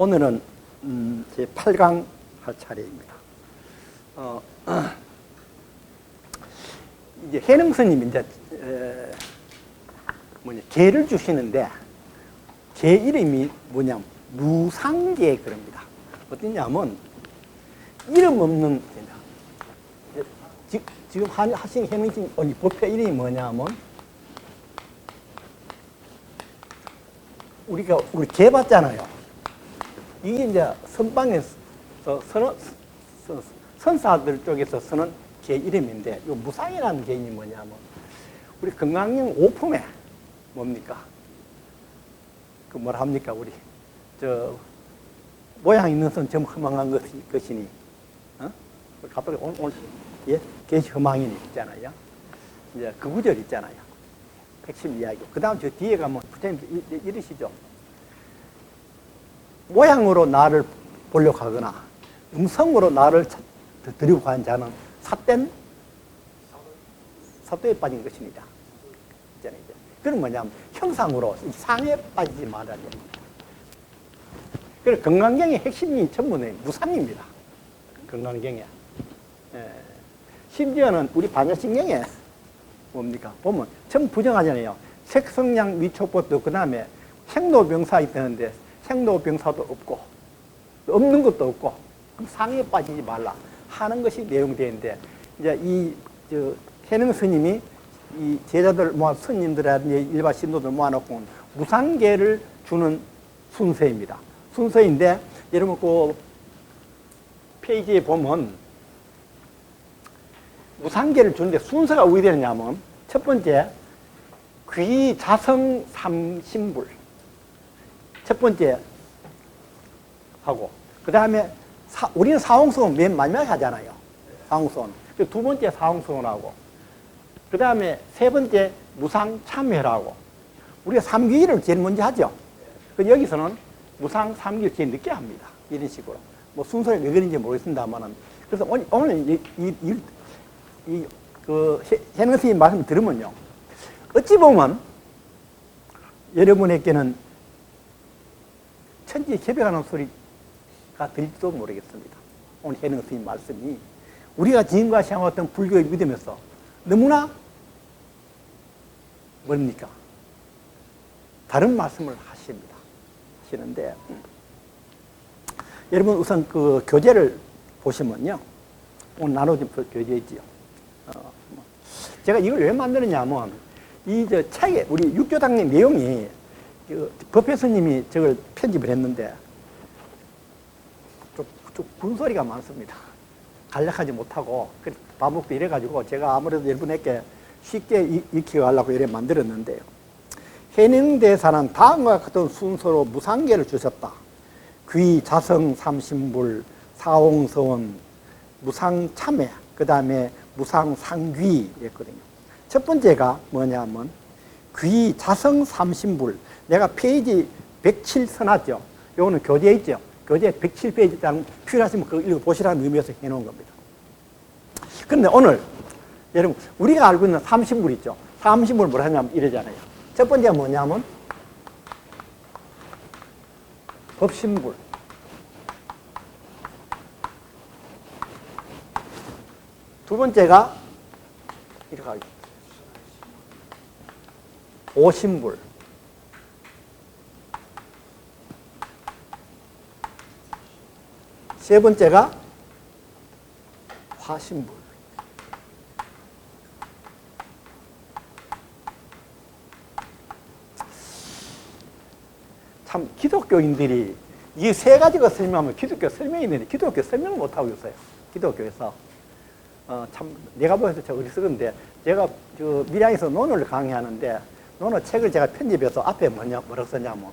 오늘은 제 8강 할 차례입니다. 이제 해능 스님이 이제 개를 주시는데 개 이름이 뭐냐면 무상개 그럽니다. 어떠냐면 이름 없는 지금 하신 해능 스님 법회 이름이 뭐냐면 우리 개 봤잖아요. 이게 이제 선방에서 선사들 쪽에서 쓰는 개 이름인데, 이 무상이라는 개인이 뭐냐면, 우리 건강경 오품에 뭡니까? 그 뭐라 합니까? 우리, 모양 있는 선 좀 허망한 것이니, 갑자기 오늘, 예? 개시 허망이니 있잖아요. 이제 그 구절 있잖아요. 핵심 이야기. 그 다음 저 뒤에 가면, 부처님 이러시죠. 모양으로 나를 보려고 하거나 음성으로 나를 드리고 간 자는 사또에 빠진 것입니다. 그건 뭐냐면 형상으로 상에 빠지지 말아야 됩니다. 그래서 건강경의 핵심이 전부 무상입니다. 건강경에. 심지어는 우리 반야신경에 뭡니까? 보면 전부 부정하잖아요. 색성량 위촉법도 그 다음에 생로병사 있다는데 생로병사도 없고 없는 것도 없고 상에 빠지지 말라 하는 것이 내용되는데, 이제 해능 스님이 이 제자들 스님들이라든지 일반 신도들 모아놓고 무상계를 주는 순서입니다. 순서인데 여러분 그 페이지에 보면 무상계를 주는데 순서가 어떻게 되느냐면, 첫 번째 귀자성 삼신불 첫 번째 하고, 그 다음에 우리는 사홍성은 맨 마지막에 하잖아요. 사홍성은. 두 번째 사홍성을 하고, 그 다음에 세 번째 무상참회라고. 우리가 삼귀를 제일 먼저 하죠. 여기서는 무상 삼귀를 제일 늦게 합니다. 이런 식으로. 뭐 순서가 왜 그런지 모르겠습니다만은. 그래서 오늘 해능 스님 말씀을 들으면요, 어찌 보면 여러분에게는 천지 개벽하는 소리가 들릴지도 모르겠습니다. 오늘 해능 스님 말씀이 우리가 지금까지 해왔던 불교의 믿음에서 너무나 뭡니까? 다른 말씀을 하시는데, 여러분 우선 그 교재를 보시면요, 오늘 나눠진 교재 있지요. 제가 이걸 왜 만드느냐면, 책에 우리 육조당의 내용이 법회 스님이 저걸 편집을 했는데 좀 군소리가 많습니다. 간략하지 못하고 반복도 이래가지고 제가 아무래도 여러분에게 쉽게 익히게 하려고 이래 만들었는데요. 해능대사는 다음과 같은 순서로 무상계를 주셨다. 귀, 자성, 삼신불, 사홍서원, 무상참회, 그 다음에 무상상귀였거든요. 첫 번째가 뭐냐면 귀, 자성, 삼신불. 내가 페이지 107 써놨죠. 요거는 교재에 있죠. 교재 107페이지 장 필요하시면 그거 읽어보시라는 의미에서 해놓은 겁니다. 그런데 오늘 여러분 우리가 알고 있는 삼신불 있죠. 삼신불 뭐라 하냐면 이러잖아요. 첫 번째가 뭐냐면 법신불, 두 번째가 이렇게 하죠. 오신불, 세 번째가 화신불. 참 기독교인들이 이 세 가지가 설명하면 기독교 설명이 있는데 기독교 설명을 못하고 있어요. 기독교에서. 참 내가 보면서 저 어리석은데, 제가 밀양에서 논어를 강의하는데 논어 책을 제가 편집해서 앞에 뭐라고 썼냐면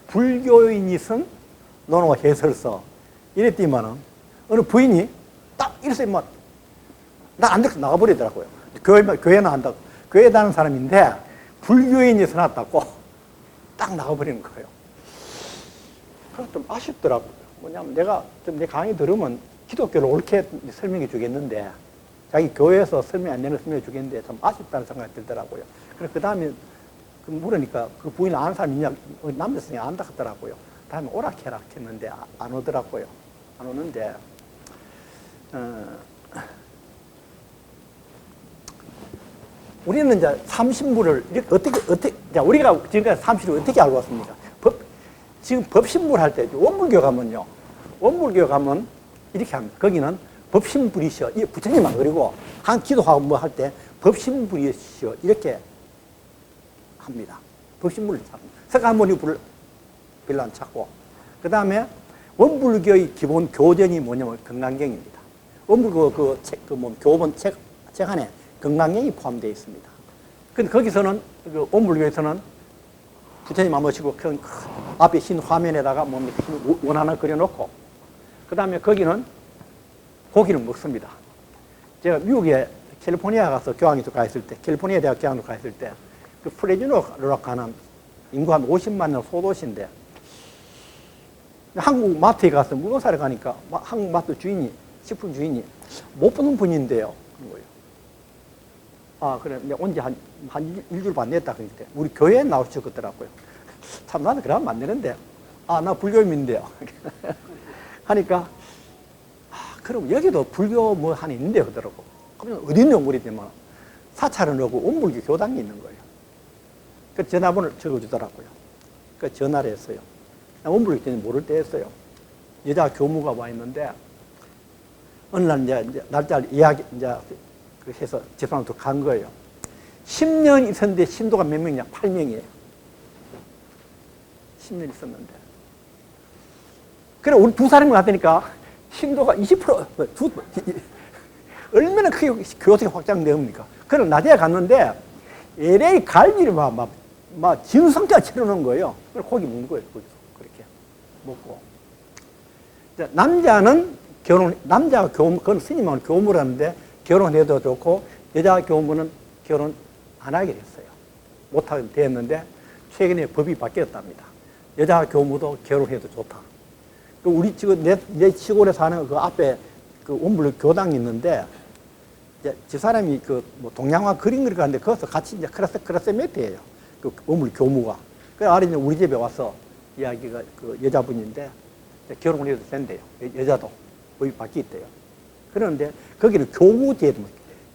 불교인이 쓴 논어 해설서 이랬더니만은 어느 부인이 딱 이랬어요. 뭐 난 안 돼서 나가버리더라고요. 교회는 한다고. 교회 다는 사람인데 불교인이 써놨다고 딱 나가버리는 거예요. 그래서 좀 아쉽더라고요. 뭐냐면 내가 좀 내 강의 들으면 기독교를 옳게 설명해 주겠는데 자기 교회에서 설명 안 되는 설명해 주겠는데 참 아쉽다는 생각이 들더라고요. 그래서 그 다음에 물으니까 그 부인 아는 사람이 있냐, 남자 선생님이 안다 하더라고요. 다음에 오락해라 했는데 안 오더라고요. 안 오는데 우리는 이제 삼신부를 어떻게 우리가 지금까지 삼신부를 어떻게 알고 왔습니까? 지금 법신부를 할 때 원불교 가면요, 원불교 가면 이렇게 합니다. 거기는 법신불이시여, 이 부처님만 그리고 한 기도하고 뭐 할 때 법신불이시여 이렇게 합니다. 법신불을 찾습니다. 석가모니 불을 별로 안 찾고, 그 다음에 원불교의 기본 교전이 뭐냐면 금강경입니다. 원불교 교본 책 안에 금강경이 포함되어 있습니다. 근데 거기서는 원불교에서는 부처님 안 모시고 큰 앞에 흰 화면에다가 뭡니까 원 하나 그려놓고, 그 다음에 거기는 고기를 먹습니다. 제가 미국에 캘리포니아 가서 교황에서 가 있을 때, 캘리포니아 대학 교황으로 가 있을 때, 그 프레즈노로 가는 인구 한 50만 명 소도시인데, 한국 마트에 가서 물건 사러 가니까 한국 마트 주인이, 식품 주인이 못 보는 분인데요. 아, 그래. 온 지 한 일주일 반 됐다. 그랬대. 우리 교회에 나오셨더라고요. 참, 나는 그러면 안 되는데. 아, 나 불교인인데요. 하니까, 그럼 여기도 불교 뭐 하나 있는데 그러더라고. 그러면 어디 있는 모르겠지만 사찰은 오고 원불교 교당이 있는 거예요. 그 전화번호를 적어주더라고요. 그 전화를 했어요. 원불교 때는 모를 때 했어요. 여자 교무가 와 있는데 어느 날 이제 날짜를 이야기 이제 해서 집사람도 간 거예요. 10년 있었는데 신도가 몇 명이냐? 8명이에요. 10년 있었는데. 그래 우리 두 사람이 갔다니까 신도가 20% 얼마나 크게 교회가 확장되옵니까? 그럼 낮에 갔는데 LA 갈비를 막 진성까지 채워놓은 거예요. 그래서 고기 먹는 거예요. 거기서 그렇게 먹고. 남자는 남자가 그건 스님하고 교무를 하는데 결혼해도 좋고, 여자 교무는 결혼 안 하게 됐어요. 못하게 됐는데 최근에 법이 바뀌었답니다. 여자 교무도 결혼해도 좋다. 우리 지금 내 시골에 사는 그 앞에 그 원불교 교당이 있는데, 이제 저 사람이 뭐 동양화 그림 그리고 하는데 거기서 같이 이제 클래스메이트예요. 그 원불교 교무가. 그 아래 이제 우리 집에 와서 이야기가 그 여자분인데 결혼을 해도 된대요. 여자도 법이 바뀌었대요. 그런데 거기는 교구 제도,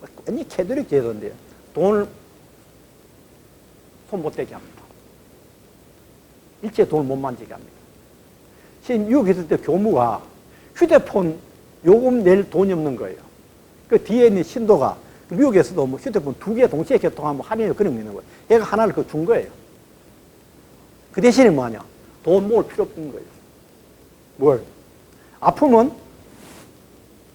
완전히 캐톨릭 제도인데요. 돈을 손 못 대게 합니다. 일체 돈을 못 만지게 합니다. 지금 미국에 있을 때 교무가 휴대폰 요금 낼 돈이 없는 거예요. 그 뒤에 있는 신도가 미국에서도 뭐 휴대폰 2개 동시에 개통하면 할인을 그런 게 있는 거예요. 얘가 하나를 준 거예요. 그 대신에 뭐하냐? 돈 모을 필요 없는 거예요. 뭘? 아프면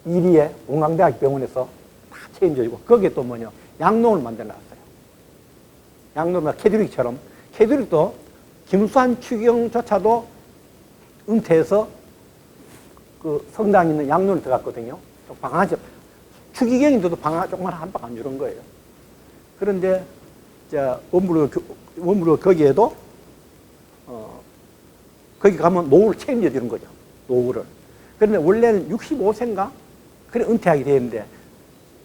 이리에 공강대학 병원에서 다 책임져주고, 거기에 또 뭐냐? 양로를 만들어놨어요. 양로가 캐톨릭처럼, 캐톨릭도 김수환 추기경조차도 은퇴해서 그 성당에 있는 양로를 들어갔거든요. 방 하나, 추기경인데도 방 하나 조금만 한 방 안 주는 거예요. 그런데, 원불교 거기에도, 거기 가면 노후를 책임져 주는 거죠. 노후를. 그런데 원래는 65세인가? 그래 은퇴하게 되는데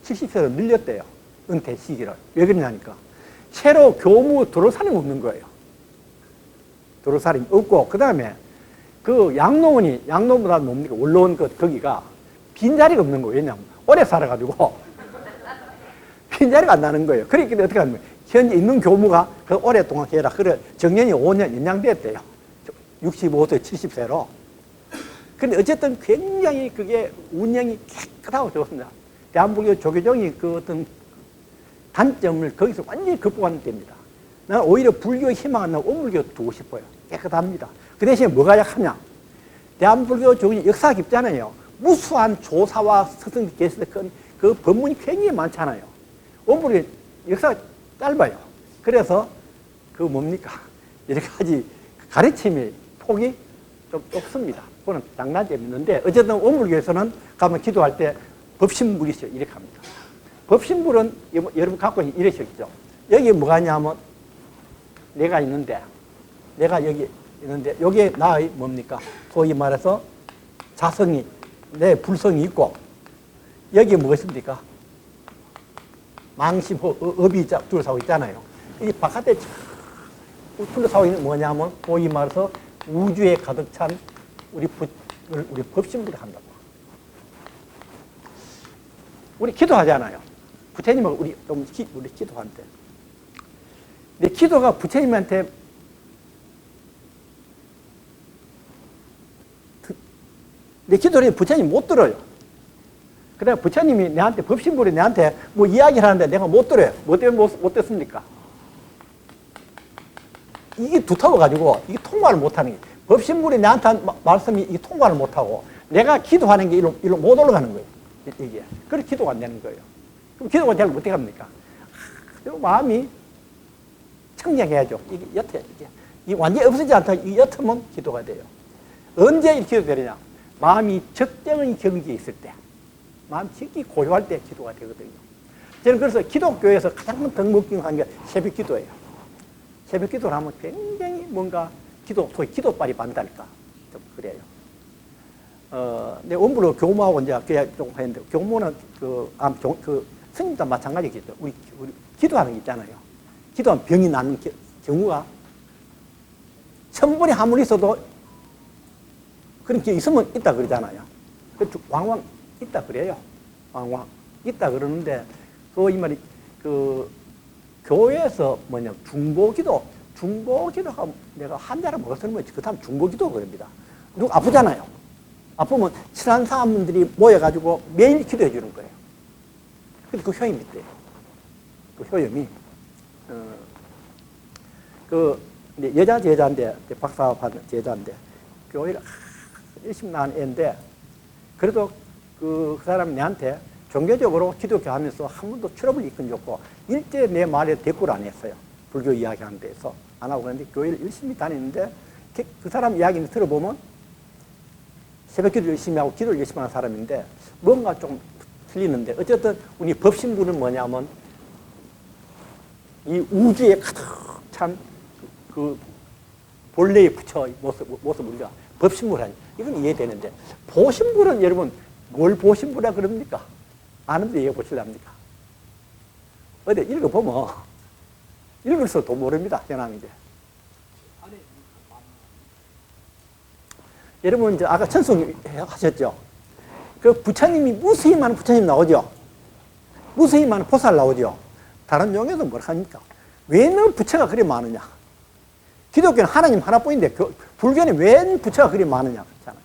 70세로 늘렸대요. 은퇴 시기를. 왜 그러냐니까 새로 교무 들어올 사람이 없는 거예요. 들어올 사람이 없고, 그 다음에 그 양로보다 뭡니까? 원로원 거기가 빈자리가 없는 거예요. 왜냐하면 오래 살아가지고 빈자리가 안 나는 거예요. 그러니까 어떻게 하면 현재 있는 교무가 그 오랫동안 해라. 그래 정년이 5년 연장됐대요. 65세, 70세로. 근데 어쨌든 굉장히 그게 운영이 깨끗하고 좋습니다. 대한불교 조계종이 그 어떤 단점을 거기서 완전히 극복하는 때입니다. 나는 오히려 불교의 희망은 원불교 두고 싶어요. 깨끗합니다. 그 대신에 뭐가 약하냐? 대한불교 조계종 역사가 깊잖아요. 무수한 조사와 스승 계시던 그 법문이 굉장히 많잖아요. 원불교 역사가 짧아요. 그래서 그 뭡니까? 여러 가지 가르침의 폭이 좀 좁습니다. 그거는 장단점이 있는데, 어쨌든 원불교에서는 가면 기도할 때 법신불이시여 이렇게 합니다. 법신불은 여러분 갖고 이러셨죠. 여기 뭐가 있냐면 내가 있는데, 내가 여기 있는데 여기에 나의 뭡니까? 소위 말해서 자성이, 내 불성이 있고, 여기에 무엇입니까? 망심, 업이 둘러싸고 있잖아요. 이 바깥에 둘러싸고 있는 뭐냐면, 보기 말해서 우주에 가득 찬 우리 법신불이 한다고. 우리 기도하잖아요. 부처님하고 우리 기도한대. 내 기도가 부처님한테 내 기도를 부처님이 못 들어요. 그래 부처님이 내한테 법신불이 내한테 뭐 이야기를 하는데 내가 못 들어요. 뭐 때문에 못 듣습니까? 이게 두터워가지고 이게 통과를 못하는 게 법신불이 내한테 한 말씀이 이게 통과를 못하고 내가 기도하는 게 일로 못 올라가는 거예요. 이게. 그래서 기도가 안 되는 거예요. 그럼 기도가 잘 어떻게 합니까? 마음이 청량해야죠. 이게 옅어. 이게 완전히 없어지지 않다. 이 옅으면 기도가 돼요. 언제 이렇게 기도되느냐? 마음이 적정한 경지에 있을 때, 마음 깊이 고요할 때 기도가 되거든요. 저는 그래서 기독교에서 가장 덕목경한 게 새벽 기도예요. 새벽 기도를 하면 굉장히 뭔가 소위 기도빨이 반달까. 좀 그래요. 내 원부로 교무하고 이제 조금 했는데, 교무는 스님도 마찬가지겠죠. 우리 기도하는 게 있잖아요. 기도하면 병이 나는 경우가 1000번이 한 번 있어도 그런 게 있으면 있다 그러잖아요. 왕왕 있다 그래요. 왕왕 있다 그러는데 이 말이 교회에서 중보기도가 내가 한자를 먹었으면 그 다음 중보기도 그럽니다. 누구 아프잖아요. 아프면 친한 사람들이 모여가지고 매일 기도해 주는 거예요. 근데 그 효임이 있대요. 그 효임이 여자인데 박사 받은 제자인데 교회를 열심히 나간 애인데 그래도 그 사람이 내한테 종교적으로 기독교 하면서 한 번도 출업을 이끈 적고 일제 내 말에 대꾸를 안 했어요. 불교 이야기하는 데서 안 하고 그랬는데 교회를 열심히 다니는데 그 사람 이야기를 들어보면 새벽 기도를 열심히 하고 기도를 열심히 하는 사람인데 뭔가 좀 틀리는데 어쨌든 우리 법신부는 뭐냐면 이 우주에 가득 찬 그 본래의 부처의 모습 우리가 법신부를 하니 이건 이해되는데 보신부는 여러분 뭘 보신부라 그럽니까? 아는데 이해 보실랍니까? 어디 읽어보면 읽을수도 모릅니다. 현황인데. 여러분 이제 아까 천송 하셨죠? 그 부처님이 무수히 많은 부처님 나오죠? 무수히 많은 보살 나오죠? 다른 종교도 뭘 합니까? 왜 너 부처가 그리 많으냐? 기독교는 하나님 하나뿐인데 불교는 왜 부처가 그리 많으냐? 그렇잖아요.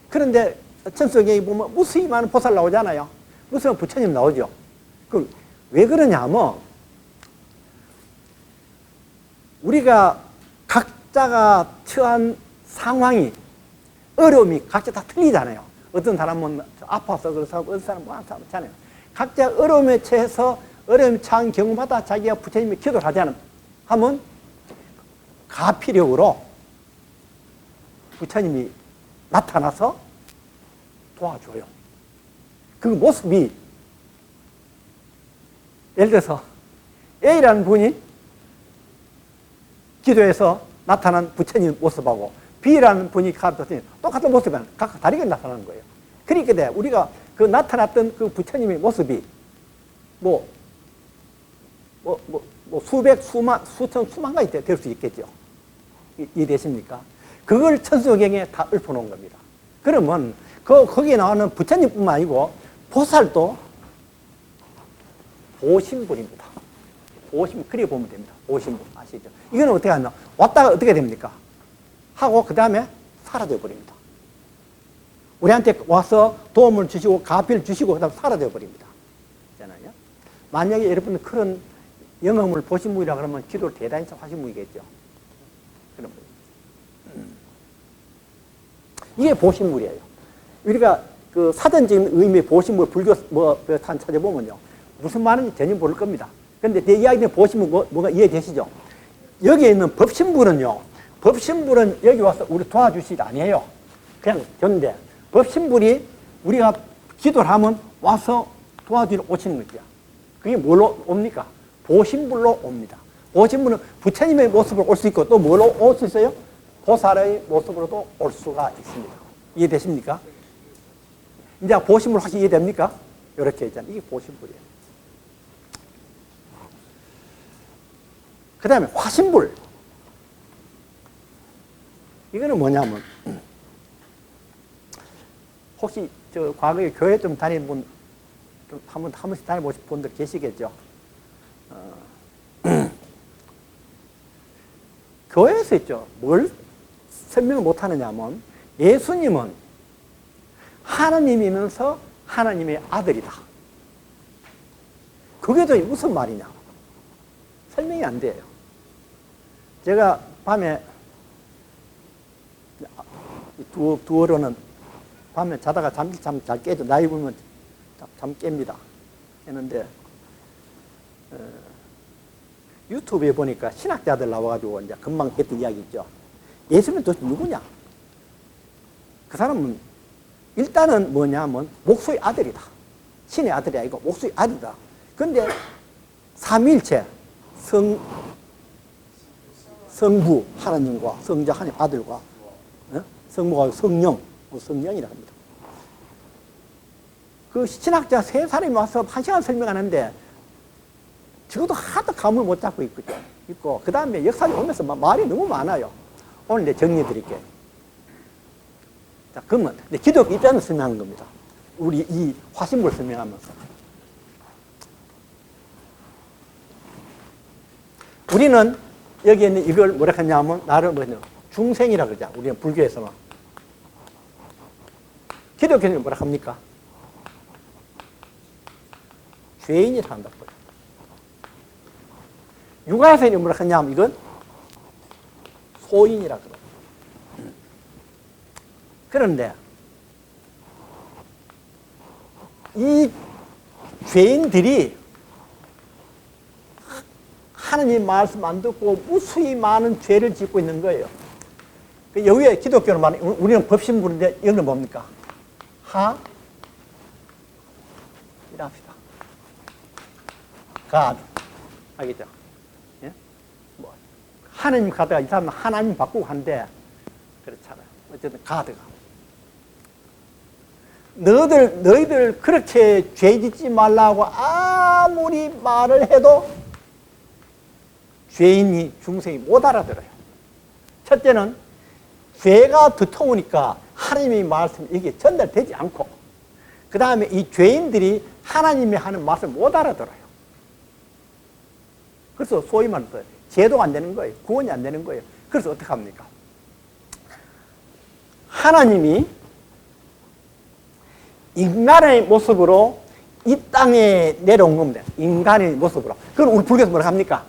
그런데 천성에 보면 무수히 많은 보살 나오잖아요. 무수히 부처님 나오죠. 그럼 왜 그러냐면 우리가 각자가 처한 상황이 어려움이 각자 다 틀리잖아요. 어떤 사람은 아파서 그래서 어떤 사람은 뭐 하잖아요. 각자 어려움에 처해서 어려움에 처한 경우마다 자기가 부처님의 기도를 하지 하면 가피력으로 부처님이 나타나서 도와줘요. 그 모습이 예를 들어서 A라는 분이 기도해서 나타난 부처님 모습하고 B라는 분이 똑같은 모습이 각각 다르게 나타나는 거예요. 그러니까 우리가 그 나타났던 그 부처님의 모습이 수백, 수만, 수천, 수만 가지 될 수 있겠죠. 이해되십니까? 그걸 천수경에 다 읊어놓은 겁니다. 그러면 거기에 나오는 부처님뿐만 아니고 보살도 보신분입니다. 그래 보면 됩니다. 보신분 아시죠? 이거는 어떻게 하냐? 왔다가 어떻게 됩니까? 하고 그 다음에 사라져 버립니다. 우리한테 와서 도움을 주시고 가피를 주시고 그 다음에 사라져 버립니다. 있잖아요. 만약에 여러분 그런 영험을 보신분이라 그러면 기도를 대단히 하신 분이겠죠. 그런 분. 이게 보신물이에요. 우리가 그 사전적인 의미의 보신물, 불교 찾아보면요. 무슨 말인지 전혀 모를 겁니다. 그런데 내 이야기는 보신물 뭐가 이해되시죠? 여기에 있는 법신불은요. 법신불은 여기 와서 우리 도와주시지 아니에요. 그냥 전데 법신불이 우리가 기도를 하면 와서 도와주러 오시는 거죠. 그게 뭘로 옵니까? 보신불로 옵니다. 보신불은 부처님의 모습으로 올 수 있고 또 뭘로 올 수 있어요? 보살의 모습으로도 올 수가 있습니다. 이해되십니까? 이제 보신물 확실히 이해됩니까? 이렇게 있잖아요. 이게 보신물이에요. 그 다음에 화신불. 이거는 뭐냐면, 혹시 저 과거에 교회 좀 다니는 분, 좀 한 번씩 다녀보신 분들 계시겠죠? 교회에서 있죠. 뭘 설명을 못 하느냐면, 예수님은 하나님이면서 하나님의 아들이다. 그게 또 무슨 말이냐? 설명이 안 돼요. 제가 밤에 두어로는 밤에 자다가 잠 잘 깨죠. 나이 보면 잠 깹니다. 했는데 유튜브에 보니까 신학자들 나와가지고 이제 금방 했던 이야기 있죠. 예수님은 도대체 누구냐? 그 사람은 일단은 뭐냐면 목수의 아들이다. 신의 아들이 아니고 목수의 아들이다. 그런데 삼위일체 성부 하나님과 성자 하나님 아들과 성부가 성령이라 합니다. 그 신학자 세 사람이 와서 1시간 설명하는데 적어도 하도 감을 못 잡고 있고 그 다음에 역사를 오면서 말이 너무 많아요. 오늘 내 정리해 드릴게요. 자, 그러면 기독교 입장을 설명하는 겁니다. 우리 이 화신불 설명하면서. 우리는 여기 있는 이걸 뭐라 하냐면 나를 중생이라 그러자. 우리는 불교에서는. 기독교는 뭐라 합니까? 죄인이라 한다고요. 육아에서는 뭐라 하냐면 이건 소인이라 그래요. 그런데 이 죄인들이 하나님 말씀 안 듣고 무수히 많은 죄를 짓고 있는 거예요. 여기에 기독교는 말하는, 우리는 법신불인데 여기는 뭡니까? 이라 합시다. God. 알겠죠? 예? 뭐, 하나님 가다가 이 사람은 하나님 바꾸고 한데, 그렇잖아요. 어쨌든 God가. 너희들 그렇게 죄 짓지 말라고 아무리 말을 해도 죄인이 중생이 못 알아들어요. 첫째는 죄가 두터우니까 하나님의 말씀이 이게 전달되지 않고, 그 다음에 이 죄인들이 하나님이 하는 말씀을 못 알아들어요. 그래서 소위 말해서 제도가 안 되는 거예요. 구원이 안 되는 거예요. 그래서 어떻게 합니까? 하나님이 인간의 모습으로 이 땅에 내려온 겁니다. 인간의 모습으로. 그걸 우리 불교에서 뭐라 합니까?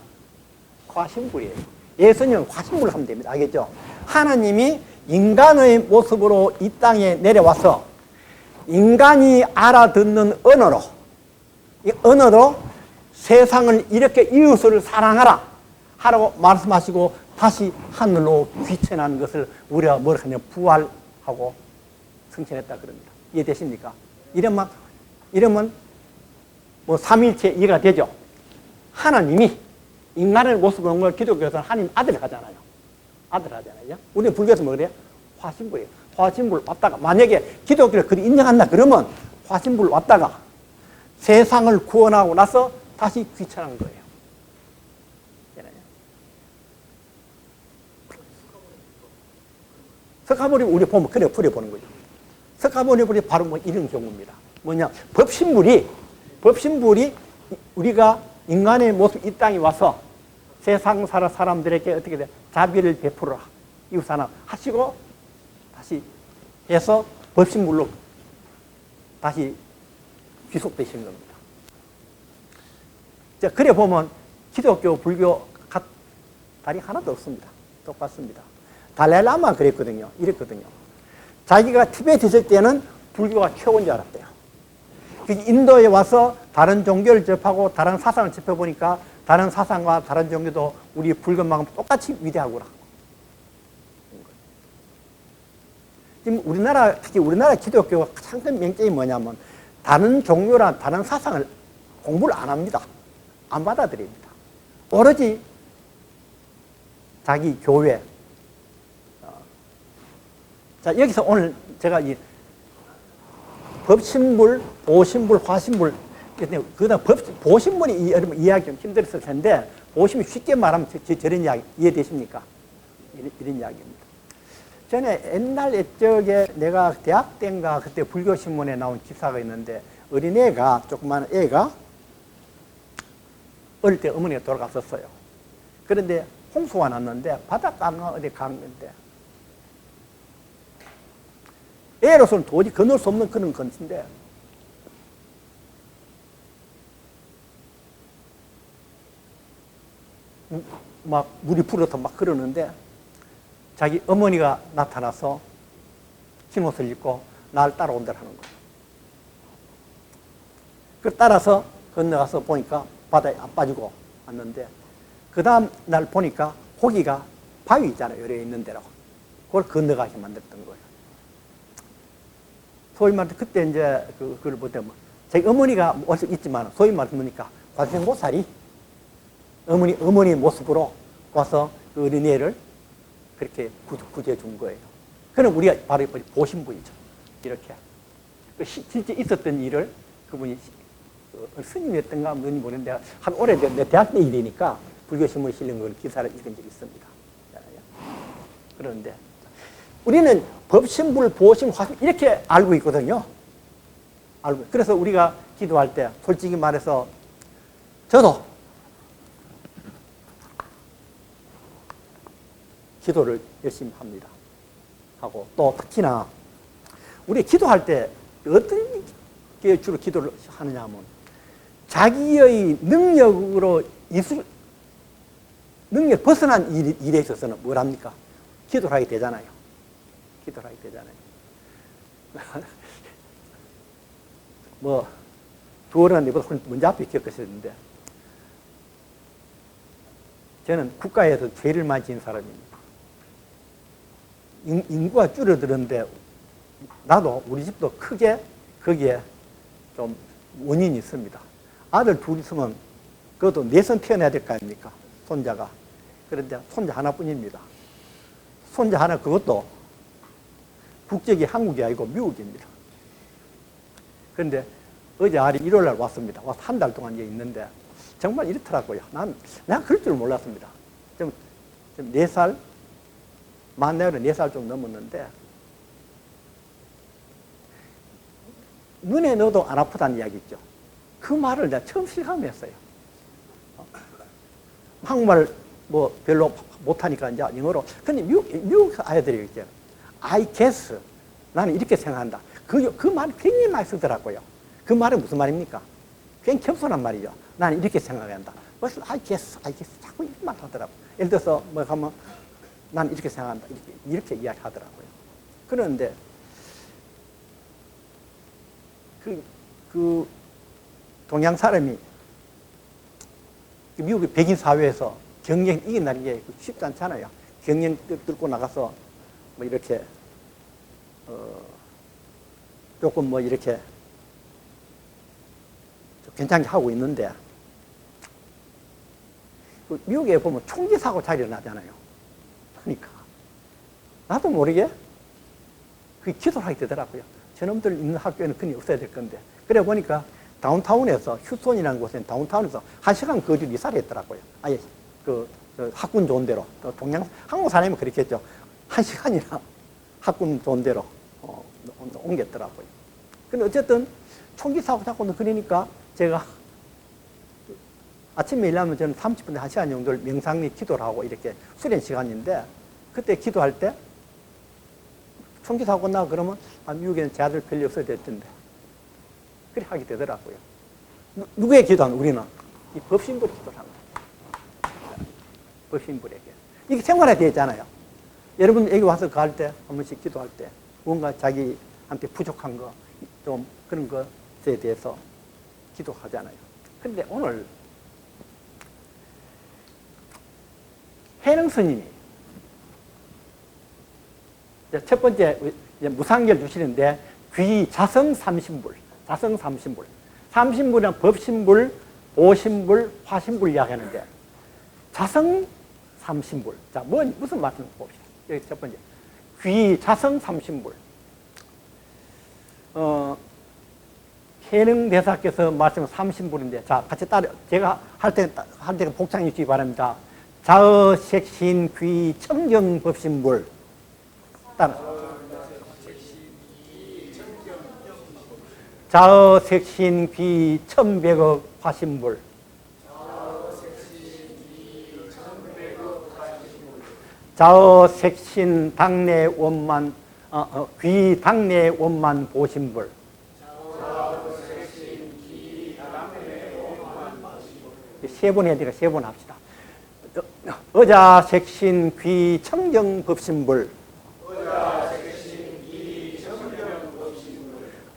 화신불이에요. 예수님은 화신불을 하면 됩니다. 알겠죠? 하나님이 인간의 모습으로 이 땅에 내려와서 인간이 알아듣는 언어로, 이 언어로 세상을 이렇게 이웃을 사랑하라 하라고 말씀하시고 다시 하늘로 귀천하는 것을 우리가 뭐라 하냐 부활하고 승천했다 그럽니다. 이해되십니까? 이러면 뭐 삼위일체 이해가 되죠? 하나님이 인간의 모습으로 온 걸 기독교에서는 하나님 아들 하잖아요. 아들 하잖아요. 우리는 불교에서 뭐 그래요? 화신불이에요. 화신불 왔다가 만약에 기독교를 그리 인정한다 그러면 화신불 왔다가 세상을 구원하고 나서 다시 귀천한 거예요. 석가모니 우리 보면 그래 풀어보는 거죠. 석가모니 바로 뭐 이런 경우입니다. 뭐냐? 법신불이 우리가 인간의 모습 이 땅에 와서 세상 사람들에게 어떻게 돼? 자비를 베풀어라. 이웃 하나 하시고 다시 해서 법신불로 다시 귀속되시는 겁니다. 자, 그래 보면 기독교, 불교 다리 하나도 없습니다. 똑같습니다. 달라이라마 그랬거든요. 이랬거든요. 자기가 티베트 있을 때는 불교가 최고인 줄 알았대요. 인도에 와서 다른 종교를 접하고 다른 사상을 접해보니까 다른 사상과 다른 종교도 우리 불교만큼 똑같이 위대하구나. 지금 특히 우리나라 기독교가 가장 큰 명점이 뭐냐면 다른 종교나 다른 사상을 공부를 안 합니다. 안 받아들입니다. 오로지 자기 교회, 자, 여기서 오늘 제가 이 법신불, 보신불, 화신불, 그다음 보신불이 여러분 이해하기 좀 힘들었을 텐데, 보신불 쉽게 말하면 저런 이야기 이해되십니까? 이런 이야기입니다. 전에 옛날 옛적에 내가 대학 때인가 그때 불교신문에 나온 기사가 있는데, 어린애가, 조그만 애가 어릴 때 어머니가 돌아갔었어요. 그런데 홍수가 났는데 바닷가가 어디 갔는데 애로서는 도저히 건널 수 없는 그런 건인데 막 물이 불어서 막 그러는데 자기 어머니가 나타나서 흰 옷을 입고 날 따라온다는 거예요. 그 따라서 건너가서 보니까 바다에 안 빠지고 왔는데, 그 다음 날 보니까 거기가 바위 있잖아요. 열에 있는 데라고. 그걸 건너가게 만들었던 거예요. 소위 말해 그때 이제 그걸 보면 자기 어머니가 모습 있지만 소위 말해 뭡니까? 관세음보살이 어머니 모습으로 와서 그 어린애를 그렇게 구제해 준 거예요. 그럼 우리가 바로 보신분이죠. 이렇게. 실제 있었던 일을 그분이 스님이었던가 뭔지 모르는데 한 오래전 내 대학 때 일이니까 불교신문에 실린 걸 기사를 읽은 적이 있습니다. 그런데 우리는 법신불, 보신, 화신 이렇게 알고 있거든요. 그래서 우리가 기도할 때 솔직히 말해서 저도 기도를 열심히 합니다. 하고 또 특히나 우리 기도할 때 어떤 게 주로 기도를 하느냐 하면 자기의 능력으로 능력 벗어난 일에 있어서는 뭘 합니까? 기도를 하게 되잖아요. 기도를 하게 되잖아요. 뭐, 두어는 내보다 먼저 앞에 겪으셨는데, 저는 국가에서 죄를 많이 지은 사람입니다. 인구가 줄어드는데, 나도 우리 집도 크게 거기에 좀 원인이 있습니다. 아들 둘 있으면 그것도 내선 태어나야 될 거 아닙니까? 손자가. 그런데 손자 하나뿐입니다. 손자 하나, 그것도 국적이 한국이 아니고 미국입니다. 그런데 어제 아리 일요일날 왔습니다. 와서 한 달 동안 여기 있는데 정말 이렇더라고요. 내가 그럴 줄 몰랐습니다. 좀 4살, 만나면 4살 좀 넘었는데 눈에 넣어도 안 아프다는 이야기 있죠. 그 말을 내가 처음 실감했어요. 한국말 뭐 별로 못하니까 이제 영어로. 근데 미국 아이들이 있죠. I guess. 나는 이렇게 생각한다. 그 말 굉장히 많이 쓰더라고요. 그 말은 무슨 말입니까? 굉장히 겸손한 말이죠. 나는 이렇게 생각한다. 그래서 I guess. 자꾸 이런 말 하더라고요. 예를 들어서 뭐 하면 나는 이렇게 생각한다. 이렇게 이야기 하더라고요. 그런데 그 동양 사람이 미국의 백인 사회에서 경쟁 이긴다는 게 쉽지 않잖아요. 경쟁 뚫고 나가서 뭐 이렇게 조금 뭐 이렇게 괜찮게 하고 있는데, 미국에 보면 총기 사고 잘 일어나잖아요. 그러니까 나도 모르게 그게 기도를 하게 되더라고요. 저놈들 있는 학교에는 그니 없어야 될 건데. 그래 보니까 다운타운에서, 휴스턴이라는 곳에 다운타운에서 1시간 거리를 이사를 했더라고요. 아예 그 학군 좋은 데로. 한국 사람이면 그렇게 했죠. 1시간이나 학군 좋은 데로 옮겼더라고요. 근데 어쨌든 총기 사고 자꾸 그러니까 제가 아침에 일하면 저는 30분에 1시간 정도를 명상 및 기도를 하고 이렇게 수련 시간인데, 그때 기도할 때 총기 사고 나고 그러면 미국에는 제 아들 별로 없어야 될 텐데 그렇게 하게 되더라고요. 누구의 기도하는 우리는? 이 법신불의 기도를 합니다. 법신불에게. 이게 생활에 되어 있잖아요. 여러분 여기 와서 갈 때 한 번씩 기도할 때 뭔가 자기한테 부족한 거 좀 그런 것에 대해서 기도하잖아요. 그런데 오늘 해능 스님이 첫 번째 무상결 주시는데 귀자성 삼신불, 자성 삼신불. 삼신불은 법신불, 보신불, 화신불 이야기하는데 자성 삼신불. 자, 무슨 말씀 봅시다. 여기 첫 번째. 귀, 자성, 삼신불. 해능대사께서 말씀한 삼신불인데, 자, 같이 따라, 제가 할 때 복창해 주시기 바랍니다. 자어, 색신, 귀, 청정, 법신불. 따라. 자어, 색신, 귀, 천백억, 화신불. 자어, 색신, 당내, 원만, 귀, 당내, 원만, 보신불. 세 번 해야 되니까 세 번 합시다. 어자, 색신, 귀, 청정, 법신불.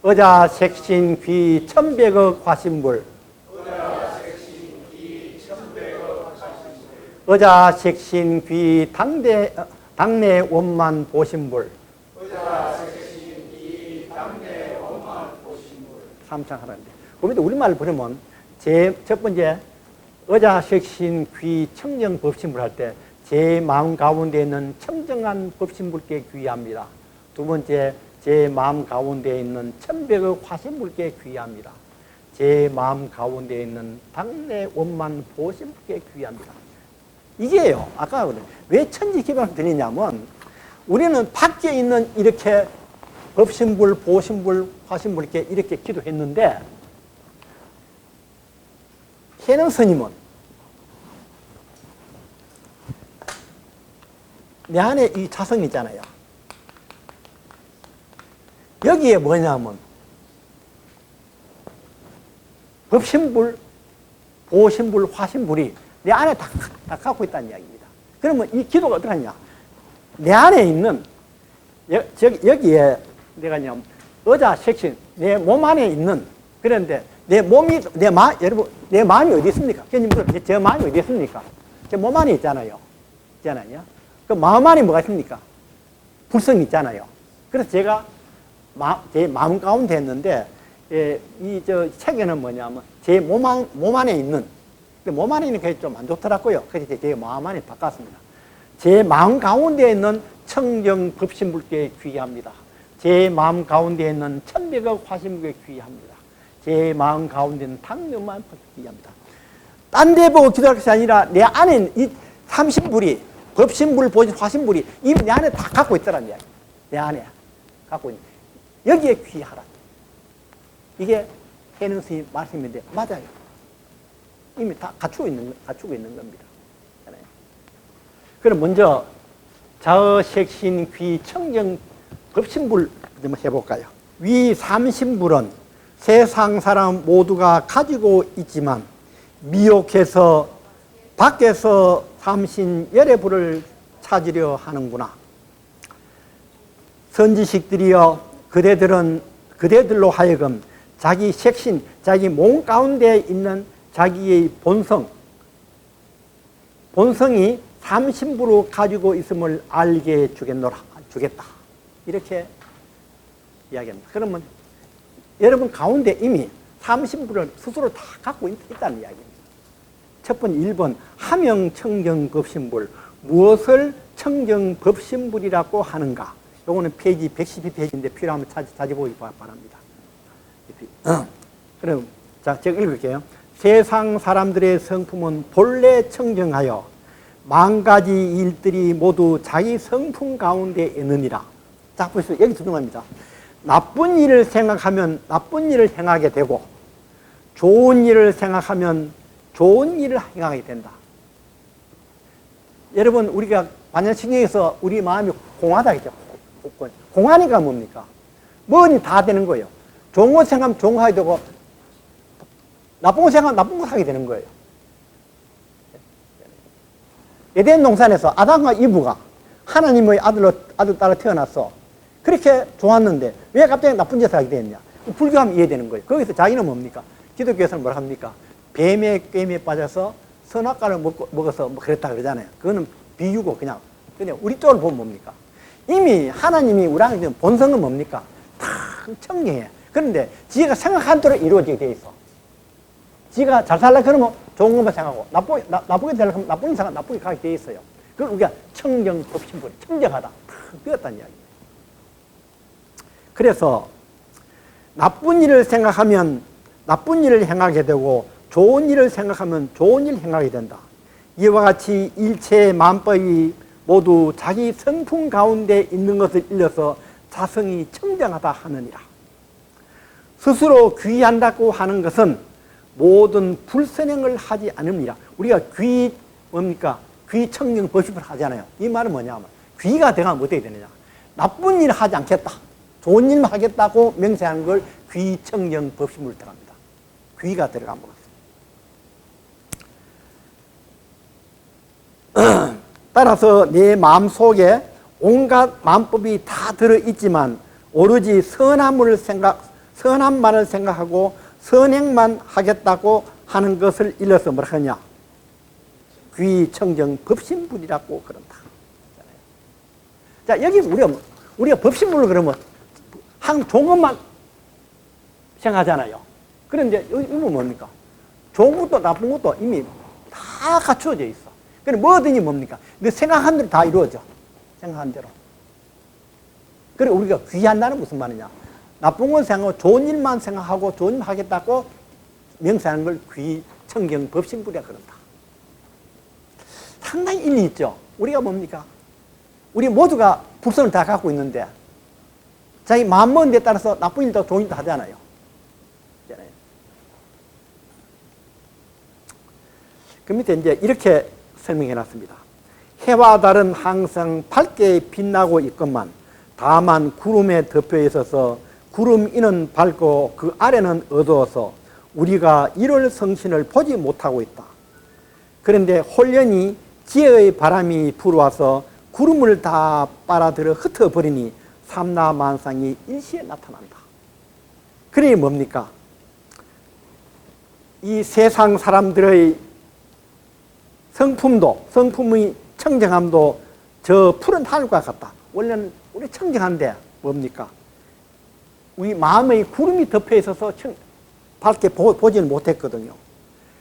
어자, 색신, 귀, 천백억, 화신불. 어자, 색신, 귀, 당내, 원만, 보신불. 삼창하라는데. 그런데 우리말을 부르면 첫 번째 어자, 색신, 귀, 청정, 법신불 할 때 제 마음 가운데 있는 청정한 법신불께 귀의합니다. 두 번째, 제 마음 가운데 있는 천백억 화신불께 귀의합니다. 제 마음 가운데 있는 당내 원만 보신불께 귀의합니다. 이게요. 아까 왜 천지기반을 드리냐면 우리는 밖에 있는 이렇게 법신불, 보신불, 화신불 이렇게 기도했는데 해능 스님은 내 안에 이 자성이 있잖아요. 여기에 뭐냐면 법신불, 보신불, 화신불이 내 안에 다 갖고 있다는 이야기입니다. 그러면 이 기도가 어떡하냐? 내 안에 있는 여기에 내가 어자, 색신, 내 몸 안에 있는 그런데 내 몸이 여러분 내 마음이 어디 있습니까? 제 마음이 어디 있습니까? 제 몸 안에 있잖아요. 그 마음 안에 뭐가 있습니까? 불성이 있잖아요. 그래서 제가 제 마음 가운데 했는데 이 책에는 뭐냐면 제 몸 안에 있는 몸 안에 있는 게 좀 안 좋더라고요. 그래서 제 마음 안에 바꿨습니다. 제 마음 가운데 있는 청정 법신불께 귀의합니다. 제 마음 가운데 있는 천백억 화신불께 귀의합니다. 제 마음 가운데 있는 당면만 귀의합니다. 딴 데 보고 기도할 것이 아니라 내 안에 있는 이 삼신불이 법신불, 보신, 화신불이 이미 내 안에 다 갖고 있더란 이야기. 내 안에 갖고 있는. 여기에 귀의하라. 이게 해능 스님 말씀인데 맞아요. 이미 다 갖추고 있는 겁니다. 그럼 먼저 자어, 색신, 귀, 청정, 법신불 좀 해볼까요? 위 삼신불은 세상 사람 모두가 가지고 있지만 미혹해서 밖에서 삼신 열의 불을 찾으려 하는구나. 선지식들이여 그대들로 하여금 자기 색신, 자기 몸 가운데 있는 자기의 본성이 삼신부로 가지고 있음을 알게 주겠다. 이렇게 이야기합니다. 그러면 여러분 가운데 이미 삼신부를 스스로 다 갖고 있다는 이야기입니다. 첫 번째 1번 하명청정법신불. 무엇을 청정법신불이라고 하는가? 요거는 페이지 112페이지인데 필요하면 찾아보기 바랍니다. 그럼 자, 제가 읽을게요. 세상 사람들의 성품은 본래 청정하여 만 가지 일들이 모두 자기 성품 가운데 있느니라. 자, 보시죠. 여기 중요합니다. 나쁜 일을 생각하면 나쁜 일을 행하게 되고 좋은 일을 생각하면 좋은 일을 행하게 된다. 여러분, 우리가 반야신경에서 우리 마음이 공하다 했죠. 공하니까 뭡니까? 뭐니 다 되는 거예요. 좋은 거 생각하면 좋은 거 하게 되고 나쁜 거 생각하면 나쁜 거 하게 되는 거예요. 에덴 동산에서 아담과 이브가 하나님의 아들 따라 태어났어. 그렇게 좋았는데 왜 갑자기 나쁜 짓을 하게 됐냐? 불교하면 이해되는 거예요. 거기서 자기는 뭡니까? 기독교에서는 뭐라 합니까? 뱀의 꾀임에 빠져서 선악과를 먹어서 뭐 그랬다 그러잖아요. 그거는 비유고 그냥 우리 쪽으로 보면 뭡니까? 이미 하나님이 우리한테 본성은 뭡니까? 다 청정해. 그런데 지가 생각한 대로 이루어지게 돼 있어. 지가 잘 살라 그러면 좋은 것만 생각하고 나쁘게 되려면 나쁘게 생각, 나쁘게 가게 돼 있어요. 그걸 우리가 청정법신불, 청정하다. 그랬다는 이야기입니다. 그래서 나쁜 일을 생각하면 나쁜 일을 행하게 되고 좋은 일을 생각하면 좋은 일을 행하게 된다. 이와 같이 일체의 만법이 모두 자기 성품 가운데 있는 것을 일러서 자성이 청정하다 하느니라. 스스로 귀한다고 하는 것은 모든 불선행을 하지 않습니다. 우리가 뭡니까? 귀청정 법심을 하잖아요. 이 말은 뭐냐면 귀가 되면 어떻게 되느냐? 나쁜 일을 하지 않겠다. 좋은 일만 하겠다고 맹세하는 걸 귀청정 법심을 들어갑니다. 귀가 들어갑니다. 따라서 내 마음속에 온갖 마음법이 다 들어있지만 오로지 선함만을 생각하고 선행만 하겠다고 하는 것을 일러서 뭐라 하냐? 귀청정 법신불이라고 그런다. 자, 여기 우리가 법신불을 그러면 한 좋은 것만 생각하잖아요. 그런데 여기 뭡니까? 좋은 것도 나쁜 것도 이미 다 갖추어져 있어. 그럼 뭐든지 뭡니까? 너 생각한 대로 다 이루어져. 생각한 대로. 그래, 우리가 귀한다는 무슨 말이냐? 나쁜 건 생각하고 좋은 일만 생각하고 좋은 일 하겠다고 명세하는 걸 귀청정 법신불이라 그런다. 상당히 일리 있죠. 우리가 뭡니까? 우리 모두가 불선을 다 갖고 있는데 자기 마음 먹은 데 따라서 나쁜 일도 좋은 일도 하잖아요. 그 밑에 이제 이렇게 설명해 놨습니다. 해와 달은 항상 밝게 빛나고 있건만 다만 구름에 덮여 있어서 구름 위는 밝고 그 아래는 어두워서 우리가 일월 성신을 보지 못하고 있다. 그런데 홀연히 지혜의 바람이 불어와서 구름을 다 빨아들여 흩어버리니 삼라만상이 일시에 나타난다. 그러니 뭡니까? 이 세상 사람들의 성품의 청정함도 저 푸른 하늘과 같다. 원래는 우리 청정한데 뭡니까? 우리 마음의 구름이 덮여 있어서 밝게 보지는 못했거든요.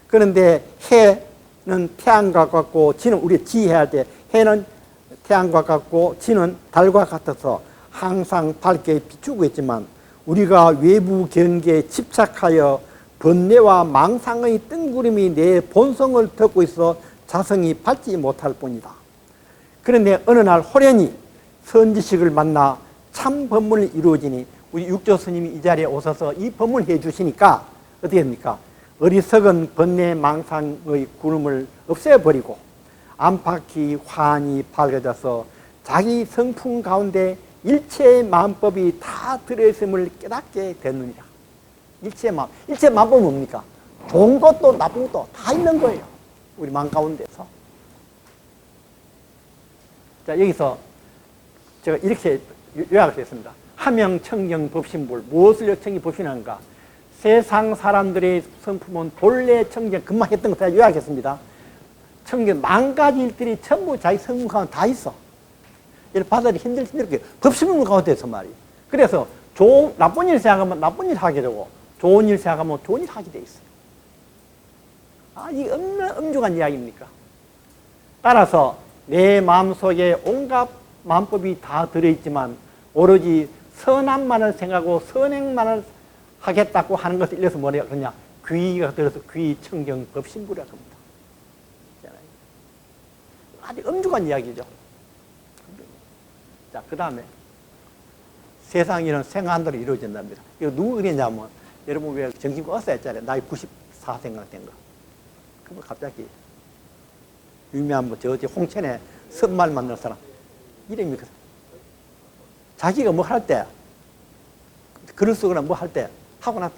그런데 해는 태양과 같고 지는 우리 지혜할 때 해는 태양과 같고 지는 달과 같아서 항상 밝게 비추고 있지만 우리가 외부 경계에 집착하여 번뇌와 망상의 뜬구름이 내 본성을 덮고 있어 자성이 밝지 못할 뿐이다. 그런데 어느 날 호련히 선지식을 만나 참 법문을 이루어지니 우리 육조 스님이 이 자리에 오셔서 이 법문을 해주시니까 어떻게 합니까? 어리석은 번뇌 망상의 구름을 없애버리고 안팎이 환히 밝아져서 자기 성품 가운데 일체의 마음법이 다 들어있음을 깨닫게 되느니라. 일체의 마음법은 뭡니까? 좋은 것도 나쁜 것도 다 있는 거예요. 우리 마음 가운데서. 자, 여기서 제가 이렇게 요약을 했습니다. 하명, 청정, 법신불. 무엇을 청정, 법신하는가? 세상 사람들의 성품은 본래 청정, 금방 했던 거 다 요약했습니다. 청정, 만 가지 일들이 전부 자기 성품 가운데 다 있어. 이렇게 받아들이 힘들게 법신불 가운데서 말이에요. 그래서 나쁜 일 생각하면 나쁜 일 하게 되고 좋은 일 생각하면 좋은 일 하게 돼 있어요. 이 얼마나 엄중한 이야기입니까? 따라서 내 마음속에 온갖 마음법이 다 들어있지만 오로지 선함만을 생각하고 선행만을 하겠다고 하는 것을 일러서 뭐냐 그러냐? 귀가 들어서 귀청정 법신불이라고 합니다. 아주 엄중한 이야기죠. 자, 그 다음에 세상 일은 생각한 대로 이루어진답니다. 이거 누구 그랬냐면 여러분 왜 정신과 의사 했잖아요. 나이 94 생각된 거. 그럼 갑자기 유명한 홍천에 선말 만든 사람 이름이 자기가 뭐 할 때 글을 쓰거나 뭐 할 때 하고 나서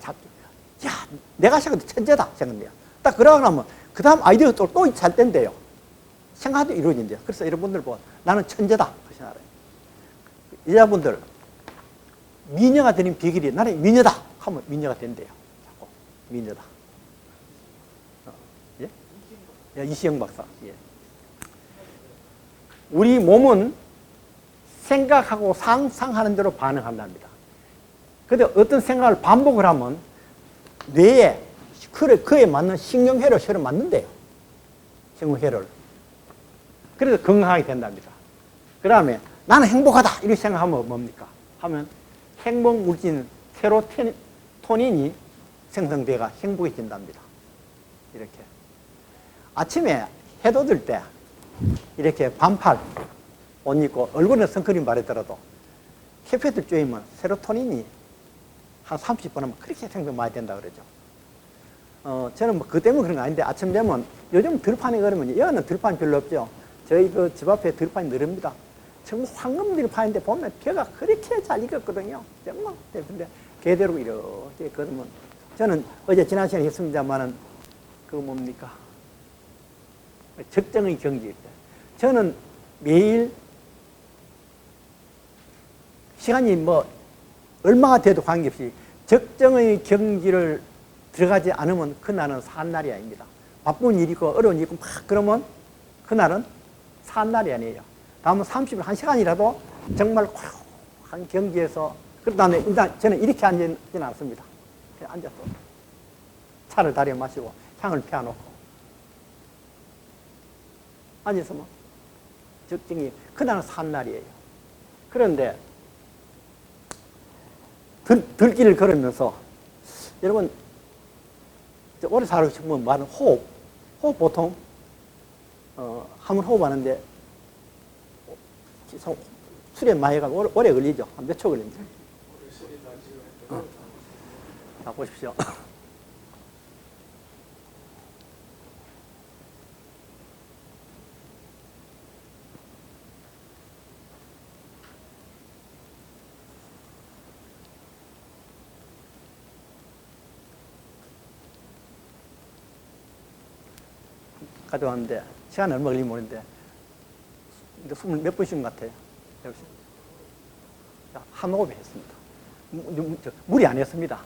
야 내가 생각해도 천재다 생각해요. 딱 그러고 나면 그 다음 아이디어가 또 잘 된대요. 생각도 이루어진대요. 그래서 여러분들 보고 나는 천재다 그러시 알아요. 여자분들 미녀가 되는 비결이 나는 미녀다 하면 미녀가 된대요. 자꾸 미녀다. 예? 이시영 박사. 예. 우리 몸은 생각하고 상상하는 대로 반응한답니다. 그런데 어떤 생각을 반복을 하면 뇌에 그에 맞는 신경회로 새로 맞는데요. 신경회로를. 그래서 건강하게 된답니다. 그 다음에 나는 행복하다 이렇게 생각하면 뭡니까? 하면 행복 물질 세로토닌이 생성되가 행복해진답니다. 이렇게 아침에 해 돋을 때 이렇게 반팔 옷 입고 얼굴에 선크림 바르더라도 햇볕을 쬐면 세로토닌이 한 30분 하면 그렇게 생성 많이 된다 그러죠. 저는 뭐 그 때문에 그런 거 아닌데 아침 되면 요즘 들판에 걸으면 여기는 들판 별로 없죠. 저희 그 집 앞에 들판이 늘입니다. 정말 황금 들판인데 보면 벼가 그렇게 잘 익었거든요. 정말. 근데 개대로 이렇게 걸으면 저는 어제 지난 시간에 했습니다만은 그거 뭡니까? 적정의 경지일 때. 저는 매일 시간이 뭐 얼마가 돼도 관계없이 적정의 경지를 들어가지 않으면 그날은 산 날이 아닙니다. 바쁜 일이 있고 어려운 일이 있고 막 그러면 그날은 산 날이 아니에요. 다음은 30분, 1시간이라도 정말 고요한 경지에서 그 다음에 일단 저는 이렇게 앉지는 않습니다. 그냥 앉아서 차를 다려 마시고 향을 피워놓고 앉아서 뭐 적정히 그날은 산 날이에요. 그런데 들길을 걸으면서 여러분 오래 살아보시면 말은 호흡 보통 한번 호흡하는데 수련 많이 가고 오래 걸리죠. 한 몇 초 걸립니다. 자 보십시오. 가져왔는데 시간이 얼마 걸리면 모르는데 숨을 몇 번 쉰 것 같아요. 한 호흡 했습니다. 무리 안 했습니다.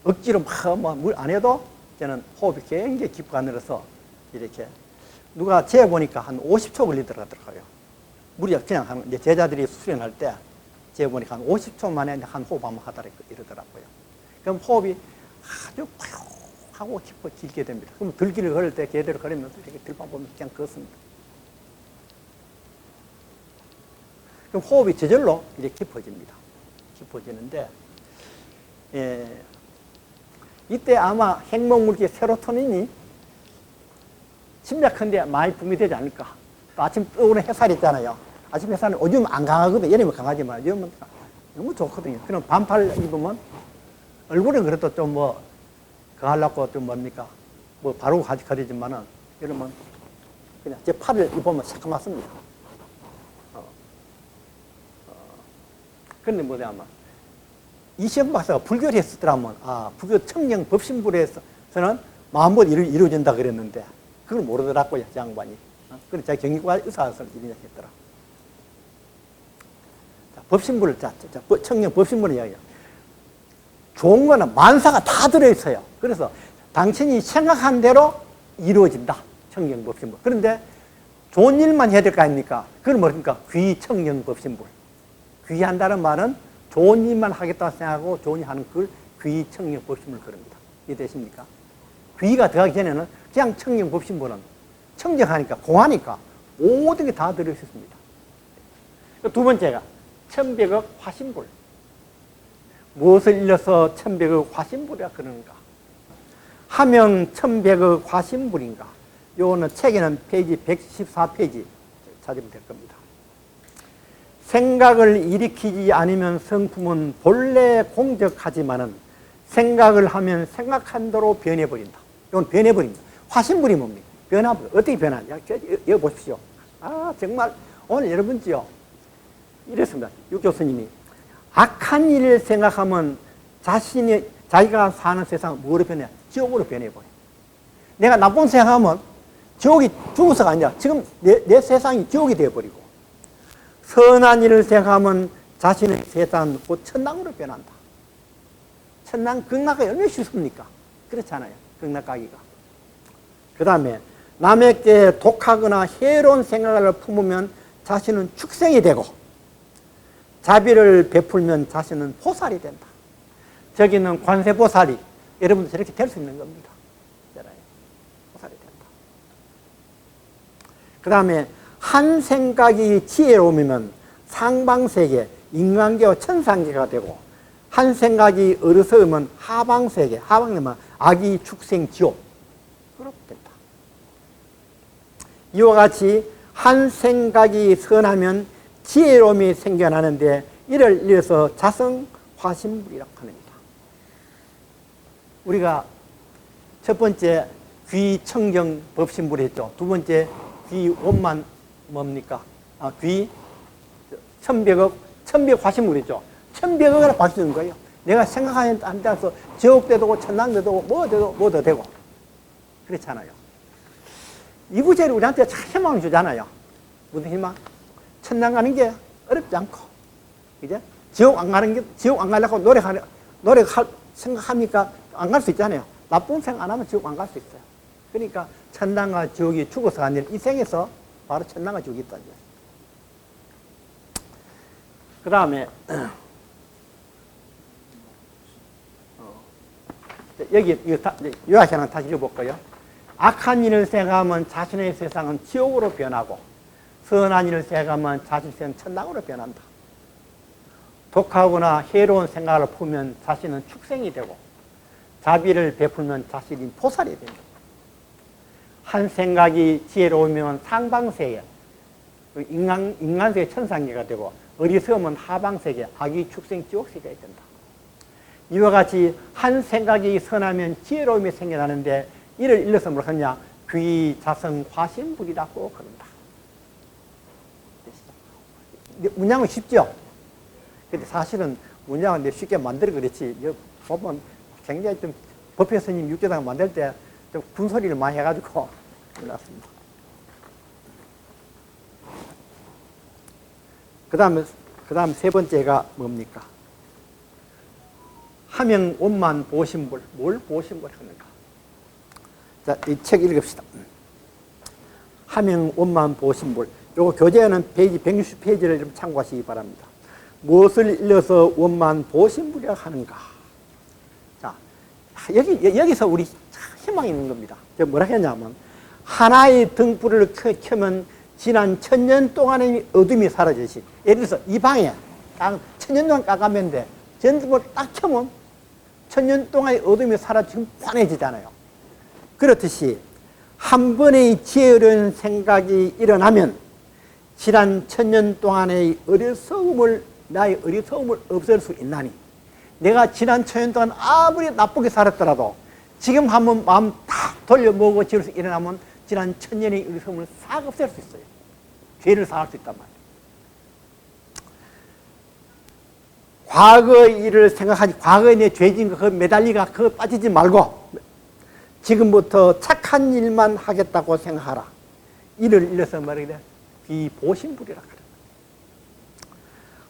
억지로 막 물 안 해도 저는 호흡이 굉장히 깊고 가늘어서 이렇게 누가 재보니까 한 50초 걸리더라고요. 무리 그냥 하는 이제 제자들이 수련할 때 재보니까 한 50초 만에 한 호흡 한번 하더라 이러더라고요. 그럼 호흡이 아주 하고 깊어 길게 됩니다. 그럼 들길을 걸을 때 개대로 걸으면서 이렇게 들판 보면 그냥 걷습니다. 그럼 호흡이 저절로 이렇게 깊어집니다. 깊어지는데, 이때 아마 행복물질 세로토닌이 심각한데 많이 분비되지 않을까. 또 아침 뜨거운 햇살 있잖아요. 아침 햇살은 요즘 안 강하거든요. 여름은 강하지만 요즘은 너무 좋거든요. 그럼 반팔 입으면 얼굴은 그래도 좀 그거 하려고 좀 뭡니까? 뭐 바로 가리지만은 이러면 그냥 제 팔을 입으면 새까맣습니다. 그런데 뭐냐면 이시영 박사가 불교를 했었더라면 불교 청령 법신불에서는 마음껏 이루어진다 그랬는데 그걸 모르더라고요, 양반이. 그래서 제가 경기과 의사를 일했더라. 법신불을 청령 법신불을 이야기해요. 좋은 거는 만사가 다 들어있어요. 그래서 당신이 생각한 대로 이루어진다. 청정법신불. 그런데 좋은 일만 해야 될 거 아닙니까? 그건 뭡니까? 귀청정법신불. 귀한다는 말은 좋은 일만 하겠다 생각하고 좋은 일 하는 그걸 귀청정법신불 그럽니다. 이해되십니까? 귀가 들어가기 전에는 그냥 청정법신불은 청정하니까 공하니까 모든 게 다 들어있습니다. 두 번째가 천백억 화신불. 무엇을 일러서 천백억 화신불이라 그러는가? 하명 천백억 화신불인가? 요거는 책에는 페이지 114페이지 찾으면 될 겁니다. 생각을 일으키지 않으면 성품은 본래 공적하지만은 생각을 하면 생각한 대로 변해버린다. 이건 변해버린다. 화신불이 뭡니까? 변화불. 어떻게 변하냐? 여기 보십시오. 정말 오늘 여러분지요. 이랬습니다. 유 교수님이. 악한 일을 생각하면 자기가 사는 세상은 뭐로 변해? 지옥으로 변해버려. 내가 나쁜 생각하면 지옥이 죽어서가 아니라 지금 내 세상이 지옥이 되어버리고, 선한 일을 생각하면 자신의 세상은 곧 천당으로 변한다. 천당 극락이 얼마나 쉽습니까? 그렇잖아요. 극락 가기가. 그 다음에 남에게 독하거나 해로운 생각을 품으면 자신은 축생이 되고, 자비를 베풀면 자신은 보살이 된다. 저기는 관세보살이 여러분도 저렇게 될 수 있는 겁니다. 보살이 된다. 그 다음에 한 생각이 지혜로우면 상방세계, 인간계와 천상계가 되고, 한 생각이 어리석으면 하방세계, 하방되면 악이 축생 지옥, 그렇게 된다. 이와 같이 한 생각이 선하면 지혜로움이 생겨나는데, 이를 이어서 자성화신불이라고 합니다. 우리가 첫 번째 귀청경 법신불이 했죠. 두 번째 귀원만 뭡니까? 귀 천백억 화신불이죠. 천백억을 봐주는 거예요. 내가 생각하는 데서 지옥도 되고 천당도 되고 뭐도 되고 그렇잖아요. 이 구절이 우리한테 참 희망을 주잖아요. 무슨 희망? 천당 가는 게 어렵지 않고, 이제 지옥 안 가려고 생각하니까 안 갈 수 있잖아요. 나쁜 생각 안 하면 지옥 안 갈 수 있어요. 그러니까 천당과 지옥이 죽어서 아니라 이 생에서 바로 천당과 지옥이 있다는 거예요. 그 다음에 여기 요약해놓은 다시 읽어볼까요? 악한 일을 생각하면 자신의 세상은 지옥으로 변하고, 선한 일을 생각하면 자신의 세상은 천당으로 변한다. 독하거나 해로운 생각을 품으면 자신은 축생이 되고, 자비를 베풀면 자신이 보살이 된다. 한 생각이 지혜로우면 상방세계, 인간세계 천상계가 되고, 어리석으면 하방세계, 악이 축생 지옥세계가 된다. 이와 같이 한 생각이 선하면 지혜로움이 생겨나는데, 이를 일러서 뭐라 하냐? 귀자성화신불이라고 그런다. 문장은 쉽죠? 근데 사실은 문장은 쉽게 만들어 그렇지, 보면 굉장히 좀 법회스님 육조당 만들 때 좀 군소리를 많이 해가지고 끝났습니다. 그 다음 세 번째가 뭡니까? 하명원만 보신불. 뭘 보신불 하는가? 자, 이 책 읽읍시다. 하명원만 보신불. 요거 교재에는 페이지 160페이지를 좀 참고하시기 바랍니다. 무엇을 일러서 원만 보신불이라 하는가? 자, 여기서 우리 희망이 있는 겁니다. 제가 뭐라 했냐면, 하나의 등불을 켜면 지난 1000년 동안의 어둠이 사라지지. 예를 들어서 이 방에 딱 1000년 동안 깜깜했는데 돼. 전등불을 딱 켜면 1000년 동안의 어둠이 사라지면 환해지잖아요. 그렇듯이 한 번의 지혜로운 생각이 일어나면 지난 1000년 동안의 나의 어리석음을 없앨 수 있나니, 내가 지난 1000년 동안 아무리 나쁘게 살았더라도 지금 한번 마음 딱 돌려보고 지어서 일어나면 지난 1000년의 어리석음을 싹 없앨 수 있어요. 죄를 사할 수 있단 말이에요. 과거의 일을 생각하지, 과거에 내 죄진 거, 그 매달리가, 그거 빠지지 말고 지금부터 착한 일만 하겠다고 생각하라. 이를 일러서 말하기를 비보신불이라 그래.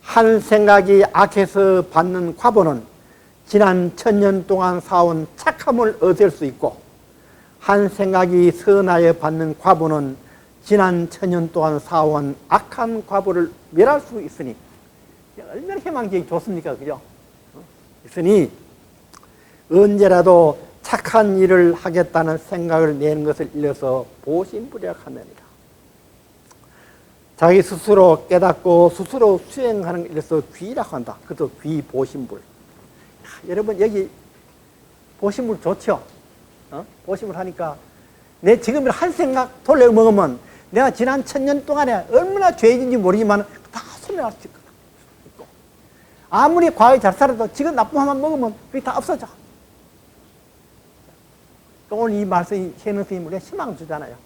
한 생각이 악해서 받는 과보는 지난 1000년 동안 쌓아온 착함을 얻을 수 있고, 한 생각이 선하여 받는 과보는 지난 1000년 동안 쌓아온 악한 과보를 멸할 수 있으니, 얼마나 희망적이 좋습니까? 그죠? 있으니 언제라도 착한 일을 하겠다는 생각을 내는 것을 일러서 보신불이라고 합니다. 자기 스스로 깨닫고 스스로 수행하는 것을 일러서 귀라고 한다. 그것도 귀보신불. 여러분, 여기 보신불 좋죠? 보신불 하니까 내 지금 한 생각 돌려먹으면 내가 지난 1000년 동안에 얼마나 죄인인지 모르지만 다 소멸할 수 있거든. 아무리 과거에 잘 살아도 지금 나쁜 것만 먹으면 그게 다 없어져. 오늘 이 말씀이 현능 스님이 우리가 희망을 주잖아요.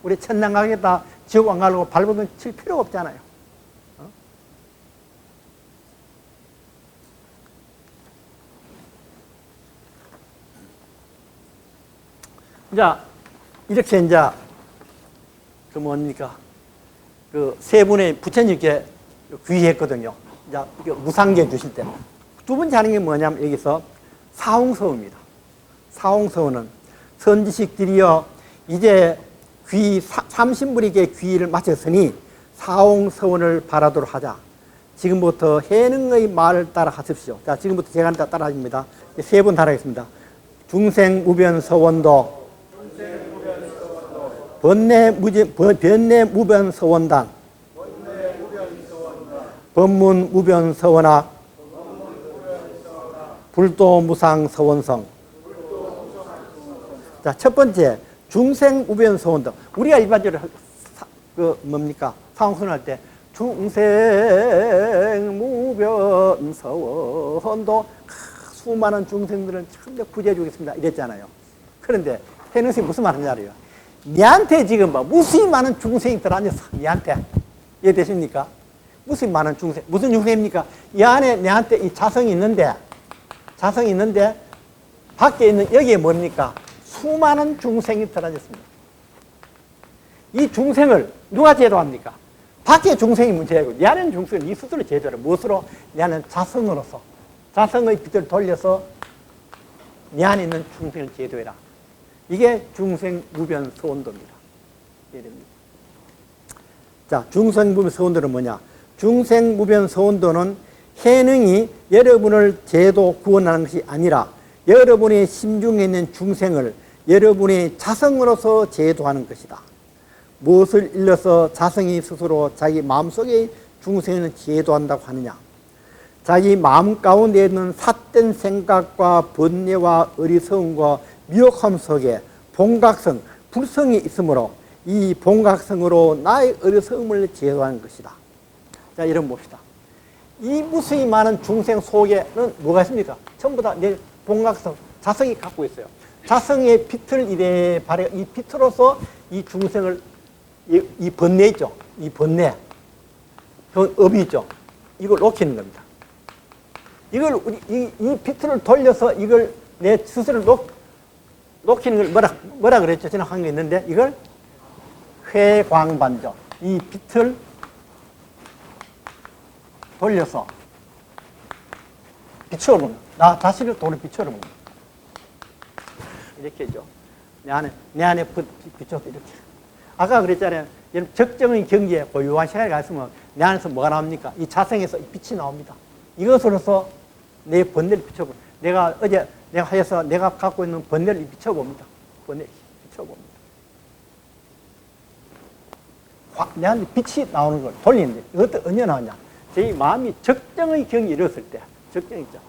우리 천당 가겠다, 지옥 안 가려고 발버둥 칠 필요가 없잖아요. 자, 이렇게 이제 그 뭡니까? 그 세 분의 부처님께 귀했거든요. 이제 무상계 주실 때. 두 번째 하는 게 뭐냐면 여기서 사홍서입니다. 사홍서는 선지식들이여 이제 삼신불에게 귀를 마쳤으니 사홍서원을 바라도록 하자. 지금부터 해능의 말을 따라 하십시오. 자, 지금부터 제가 따라 합니다. 세 번 따라 하겠습니다. 중생무변서원도 변내무변서원단, 법문무변서원학, 불도무상서원성. 자, 첫 번째 중생무변서원도. 우리가 일반적으로 뭡니까? 상승할 때 중생무변서원도 수많은 중생들은 참 구제해 주겠습니다 이랬잖아요. 그런데 해능스님 무슨 말 하는지 알아요? 니한테 지금 무수히 많은 중생이 들어앉았어. 니한테. 이해되십니까? 무수히 많은 중생. 무슨 중생입니까? 이 안에 내한테 이 자성이 있는데 밖에 있는 여기에 뭡니까? 수많은 중생이 들어앉았습니다. 이 중생을 누가 제도합니까? 밖에 중생이 문제이고 내 안에는 중생을 네 스스로 제도를 무엇으로? 내 안에는 자성으로서 자성의 빛을 돌려서 내 안에 있는 중생을 제도해라. 이게 중생무변서원도입니다. 이해됩니까? 자, 중생무변서원도는 뭐냐? 중생무변서원도는 해능이 여러분을 제도 구원하는 것이 아니라 여러분의 심중에 있는 중생을 여러분의 자성으로서 제도하는 것이다. 무엇을 일러서 자성이 스스로 자기 마음속의 중생을 제도한다고 하느냐? 자기 마음 가운데 있는 삿된 생각과 번뇌와 어리석음과 미혹함 속에 본각성, 불성이 있으므로 이 본각성으로 나의 어리석음을 제도하는 것이다. 자, 이런 봅시다. 이 무수히 많은 중생 속에는 뭐가 있습니까? 전부 다 내 본각성, 자성이 갖고 있어요. 자성의 빛을 이래 발해, 이 빛으로서 이 중생을, 이 번뇌 있죠? 이 번뇌, 그 업이 있죠? 이걸 놓기는 겁니다. 이걸, 이 빛을 돌려서 이걸 내 스스로 놓기는 걸 뭐라 그랬죠? 저는 한 게 있는데, 이걸 회광반조. 이 빛을 돌려서 비추어보는, 나 자신을 돌을 비추어보는. 이렇게 해죠. 내 안에 비춰서 이렇게. 아까 그랬잖아요. 적정의 경지에 고유한 시간이 갔으면 내 안에서 뭐가 나옵니까? 이 자성에서 빛이 나옵니다. 이것으로서 내 번뇌를 비춰봅니다. 내가 어제 하여서 내가 갖고 있는 번뇌를 비춰봅니다. 번뇌를 비춰봅니다. 내 안에 빛이 나오는 걸 돌리는데 이것도 언제 나오냐? 제 마음이 적정의 경지에 이뤘을 때, 적정 있죠.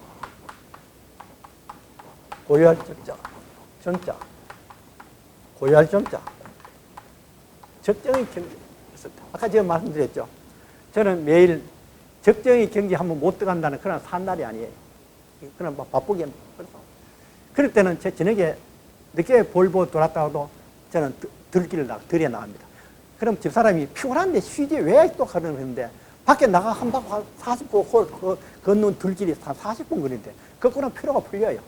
고유할 적자, 전자, 고유할 전자. 적정의 경지. 아까 제가 말씀드렸죠. 저는 매일 적정의 경지 한번 못 들어간다는 그런 산 날이 아니에요. 그냥 바쁘게. 그럴 때는 제 저녁에 늦게 볼보 돌았다가도 저는 들에 나갑니다. 그럼 집사람이 피곤한데 쉬지 왜 또 가는데 밖에 나가 한 바퀴 40분 걷는 들길이 한 40분 걸리는데 그거는 피로가 풀려요.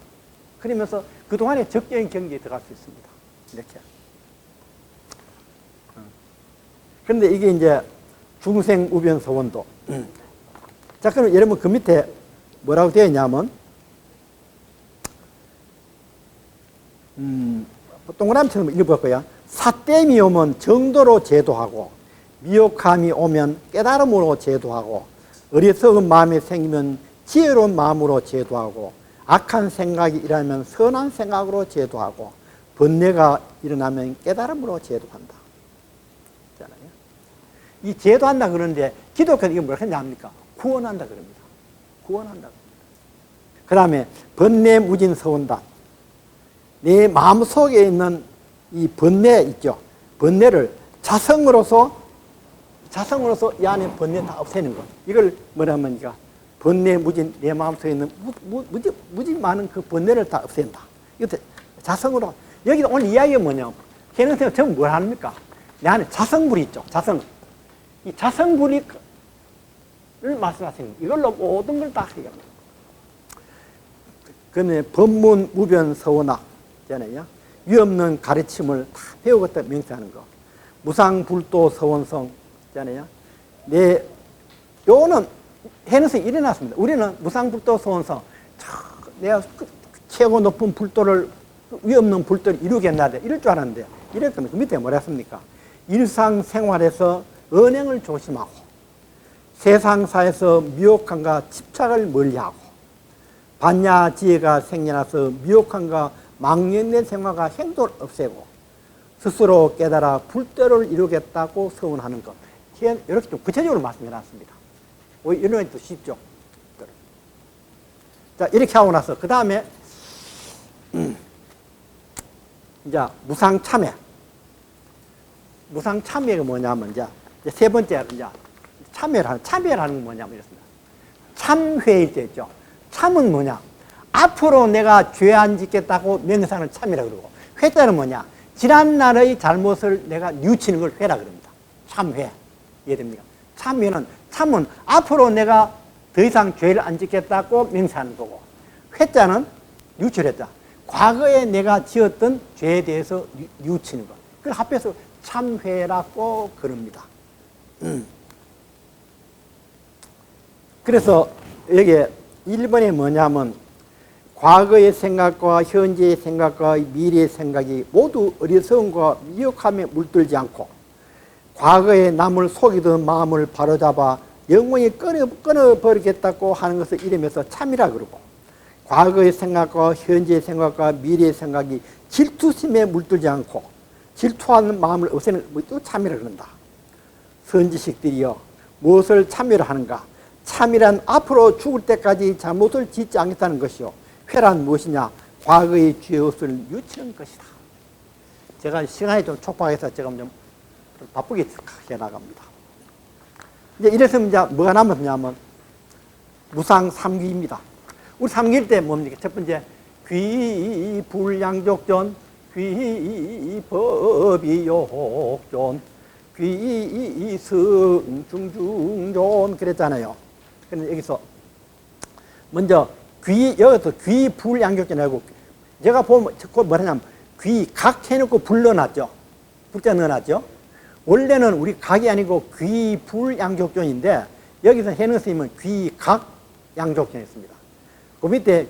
그러면서 그동안에 적정의 경지에 들어갈 수 있습니다. 이렇게. 그런데 이게 이제 중생우변서원도. 자, 그럼 여러분 그 밑에 뭐라고 되어 있냐면, 동그라미처럼 읽어볼 거야. 삿됨이 오면 정도로 제도하고, 미혹함이 오면 깨달음으로 제도하고, 어리석은 마음이 생기면 지혜로운 마음으로 제도하고, 악한 생각이 일어나면 선한 생각으로 제도하고, 번뇌가 일어나면 깨달음으로 제도한다. 이 제도한다 그러는데 기독교는 이게 뭐라 하냐 구원한다 그럽니다. 구원한다. 그 다음에 번뇌무진서원단. 내 마음속에 있는 이 번뇌 있죠. 번뇌를 자성으로서 이 안에 번뇌 다 없애는 것. 이걸 뭐라 합니까? 번뇌무진, 내 마음속에 있는 무지 많은 그 번뇌를 다 없앤다. 이것도 자성으로. 여기 오늘 이야기가 뭐냐? 개능생은 전부 뭘 합니까? 내 안에 자성불이 있죠. 자성. 이 자성불을 말씀하시는 이걸로 모든 걸 다 해결합니다. 그다음에 법문무변서원학 있잖아요. 위없는 가르침을 다 배우겠다 명시하는 거. 무상불도서원성 있잖아요. 요거는 해능서 일어났습니다. 우리는 무상불도서원성, 내가 최고 높은 불도를 위없는 불도를 이루겠나 이럴 줄 알았는데 이럴 거면 그 밑에 뭐라 했습니까? 일상생활에서 언행을 조심하고 세상사에서 미혹함과 집착을 멀리하고 반야지혜가 생겨나서 미혹함과 망령된 생활과 행동을 없애고 스스로 깨달아 불도를 이루겠다고 서원하는 것. 이렇게 좀 구체적으로 말씀해 놨습니다. 이런 것도 쉽죠. 자, 이렇게 하고 나서, 그 다음에, 이제, 무상참회. 무상참회가 뭐냐면, 이제, 세 번째, 이제, 참회를 하는 건 뭐냐면, 이렇습니다. 참회일 때 있죠. 참은 뭐냐? 앞으로 내가 죄 안 짓겠다고 명상을 참이라 그러고, 회자는 뭐냐? 지난날의 잘못을 내가 뉘우치는 걸 회라 그럽니다. 참회. 이해됩니까? 참은 앞으로 내가 더 이상 죄를 안 짓겠다고 명사하는 거고, 회자는 뉘우치랬다. 과거에 내가 지었던 죄에 대해서 뉘우치는 것. 그걸 합해서 참회라고 그럽니다. 그래서 여기에 1번에 뭐냐면, 과거의 생각과 현재의 생각과 미래의 생각이 모두 어리석음과 미혹함에 물들지 않고 과거에 남을 속이던 마음을 바로잡아 영원히 끊어버리겠다고 하는 것을 이름에서 참이라 그러고, 과거의 생각과 현재의 생각과 미래의 생각이 질투심에 물들지 않고 질투하는 마음을 없애는 것도 참이라 그런다. 선지식들이여, 무엇을 참여를 하는가? 참이란 앞으로 죽을 때까지 잘못을 짓지 않겠다는 것이요, 회란 무엇이냐? 과거의 죄옷을 뉘우치는 것이다. 제가 시간이 좀 촉박해서 제가 좀 바쁘게 해 나갑니다. 이제 이래서 이제 뭐가 남았냐면 무상 삼귀입니다. 우리 삼귀일 때 뭡니까? 첫 번째, 귀불양족존, 귀법이욕존, 귀승중중존 그랬잖아요. 그런데 여기서 먼저 여기서 귀불양족존이라고, 제가 보면 뭐냐면 귀각 해놓고 불 넣어놨죠. 불자 넣어놨죠. 원래는 우리 각이 아니고 귀불양족존인데 여기서 해놓은 스님은 귀각양족존이었습니다. 그 밑에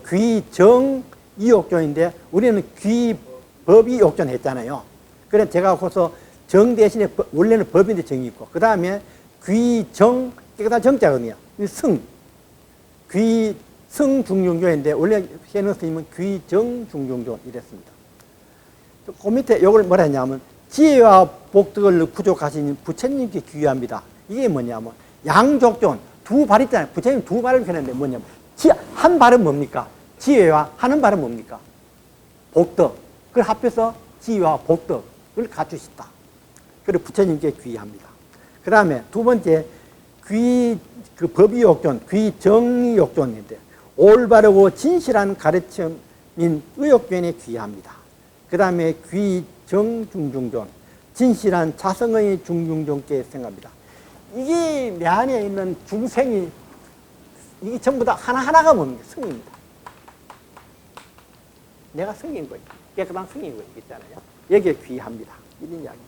귀정이욕존인데 우리는 귀법이욕존 했잖아요. 그래서 제가 거기서 정 대신에 원래는 법인데 정이 있고, 그 다음에 귀정, 깨끗한 정자거든요. 승중중존인데 원래 해놓은 스님은 귀정중중존 이랬습니다. 그 밑에 이걸 뭐라 했냐면 지혜와 복덕을 구족하신 부처님께 귀의합니다. 이게 뭐냐면 양족존, 두 발 있잖아요. 부처님 두 발을 펴는데 뭐냐면 한 발은 뭡니까? 지혜와 하는 발은 뭡니까? 복덕. 그걸 합해서 지혜와 복덕을 갖추셨다. 그리고 부처님께 귀의합니다. 그 다음에 두 번째 법의욕존, 귀정의욕존인데 올바르고 진실한 가르침인 의욕존에 귀의합니다. 그 다음에 귀정중중존, 진실한 자성의 중중존께 생각합니다. 이게 내 안에 있는 중생이, 이게 전부 다 하나하나가 뭡니까? 성입니다. 내가 성인 거예요. 깨끗한 성인 거예요. 있잖아요. 여기에 귀의합니다. 이런 이야기.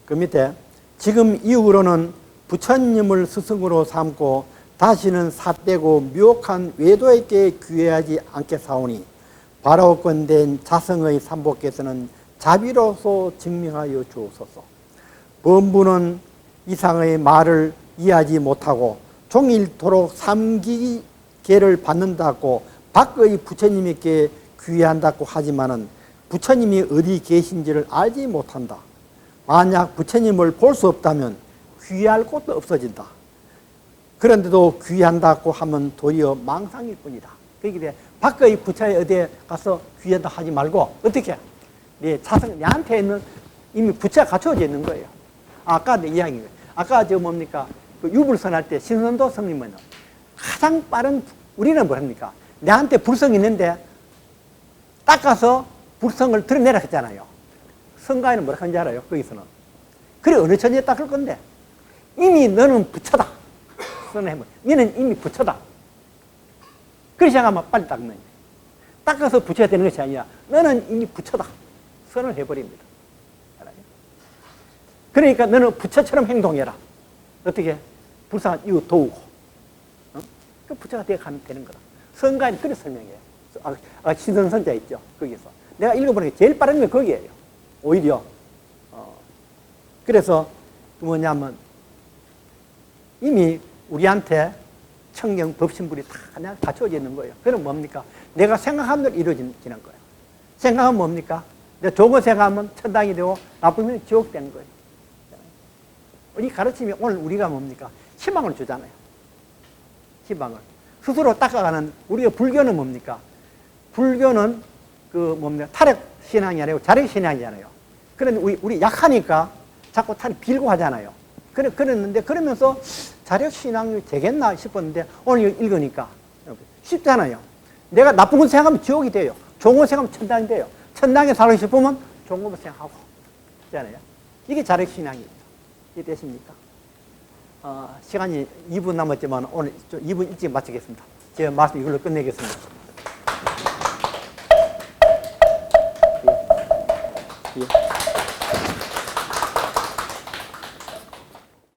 그 밑에 지금 이후로는 부처님을 스승으로 삼고 다시는 삿되고 미혹한 외도에게 귀회하지 않겠사오니 바라옵건된 자성의 삼보께서는 자비로서 증명하여 주옵소서. 범부는 이상의 말을 이해하지 못하고 종일토록 삼기계를 받는다고 밖의 부처님에게 귀회한다고 하지만은 부처님이 어디 계신지를 알지 못한다. 만약 부처님을 볼 수 없다면 귀의할 곳도 없어진다. 그런데도 귀의한다고 하면 도리어 망상일 뿐이다. 그러기에 밖의 부처에 어디에 가서 귀의한다 하지 말고 어떻게? 네 자성, 내한테 있는 이미 부처가 갖춰져 있는 거예요. 아까 내 이야기예요. 아까 저 뭡니까? 그 유불선 할 때 신선도 성님은 가장 빠른, 우리는 뭐합니까? 내한테 불성이 있는데 닦아서 불성을 드러내라 했잖아요. 성가에는 뭐라 하는지 알아요? 거기서는. 그래, 어느 천지에 닦을 건데. 이미 너는 부처다. 선을 너는 이미 부처다. 그렇게 생각하면 빨리 닦는 거예요. 닦아서 부처가 되는 것이 아니라 너는 이미 부처다. 선을 해버립니다. 알아요? 그러니까 너는 부처처럼 행동해라. 어떻게? 불쌍한 이웃 도우고. 어? 그 부처가 되어가면 되는 거다. 성가에는 그렇게 설명해요. 신선선자 있죠. 거기서. 내가 읽어보는 게 제일 빠른 게 거기에요. 오히려 그래서 뭐냐면 이미 우리한테 청경 법신불이 다 그냥 갖춰져 있는 거예요. 그럼 뭡니까? 내가 생각하는 대로 이루어지는 거예요. 생각하면 뭡니까? 내가 좋은 거 생각하면 천당이 되고 나쁘면 지옥 되는 거예요. 이 가르침이 오늘 우리가 뭡니까? 희망을 주잖아요. 희망을. 스스로 닦아가는, 우리가 불교는 뭡니까? 불교는 타락 신앙이 아니고 자력 신앙이잖아요. 그런데 우리 약하니까 자꾸 탈이 빌고 하잖아요. 그랬는데, 그러면서 자력 신앙이 되겠나 싶었는데, 오늘 읽으니까 쉽잖아요. 내가 나쁜 거 생각하면 지옥이 돼요. 좋은 거 생각하면 천당이 돼요. 천당에 살고 싶으면 좋은 거 생각하고. 그렇잖아요. 이게 자력 신앙이에요. 이해되십니까? 시간이 2분 남았지만 오늘 좀 2분 일찍 마치겠습니다. 제가 말씀 이걸로 끝내겠습니다. 예. 예.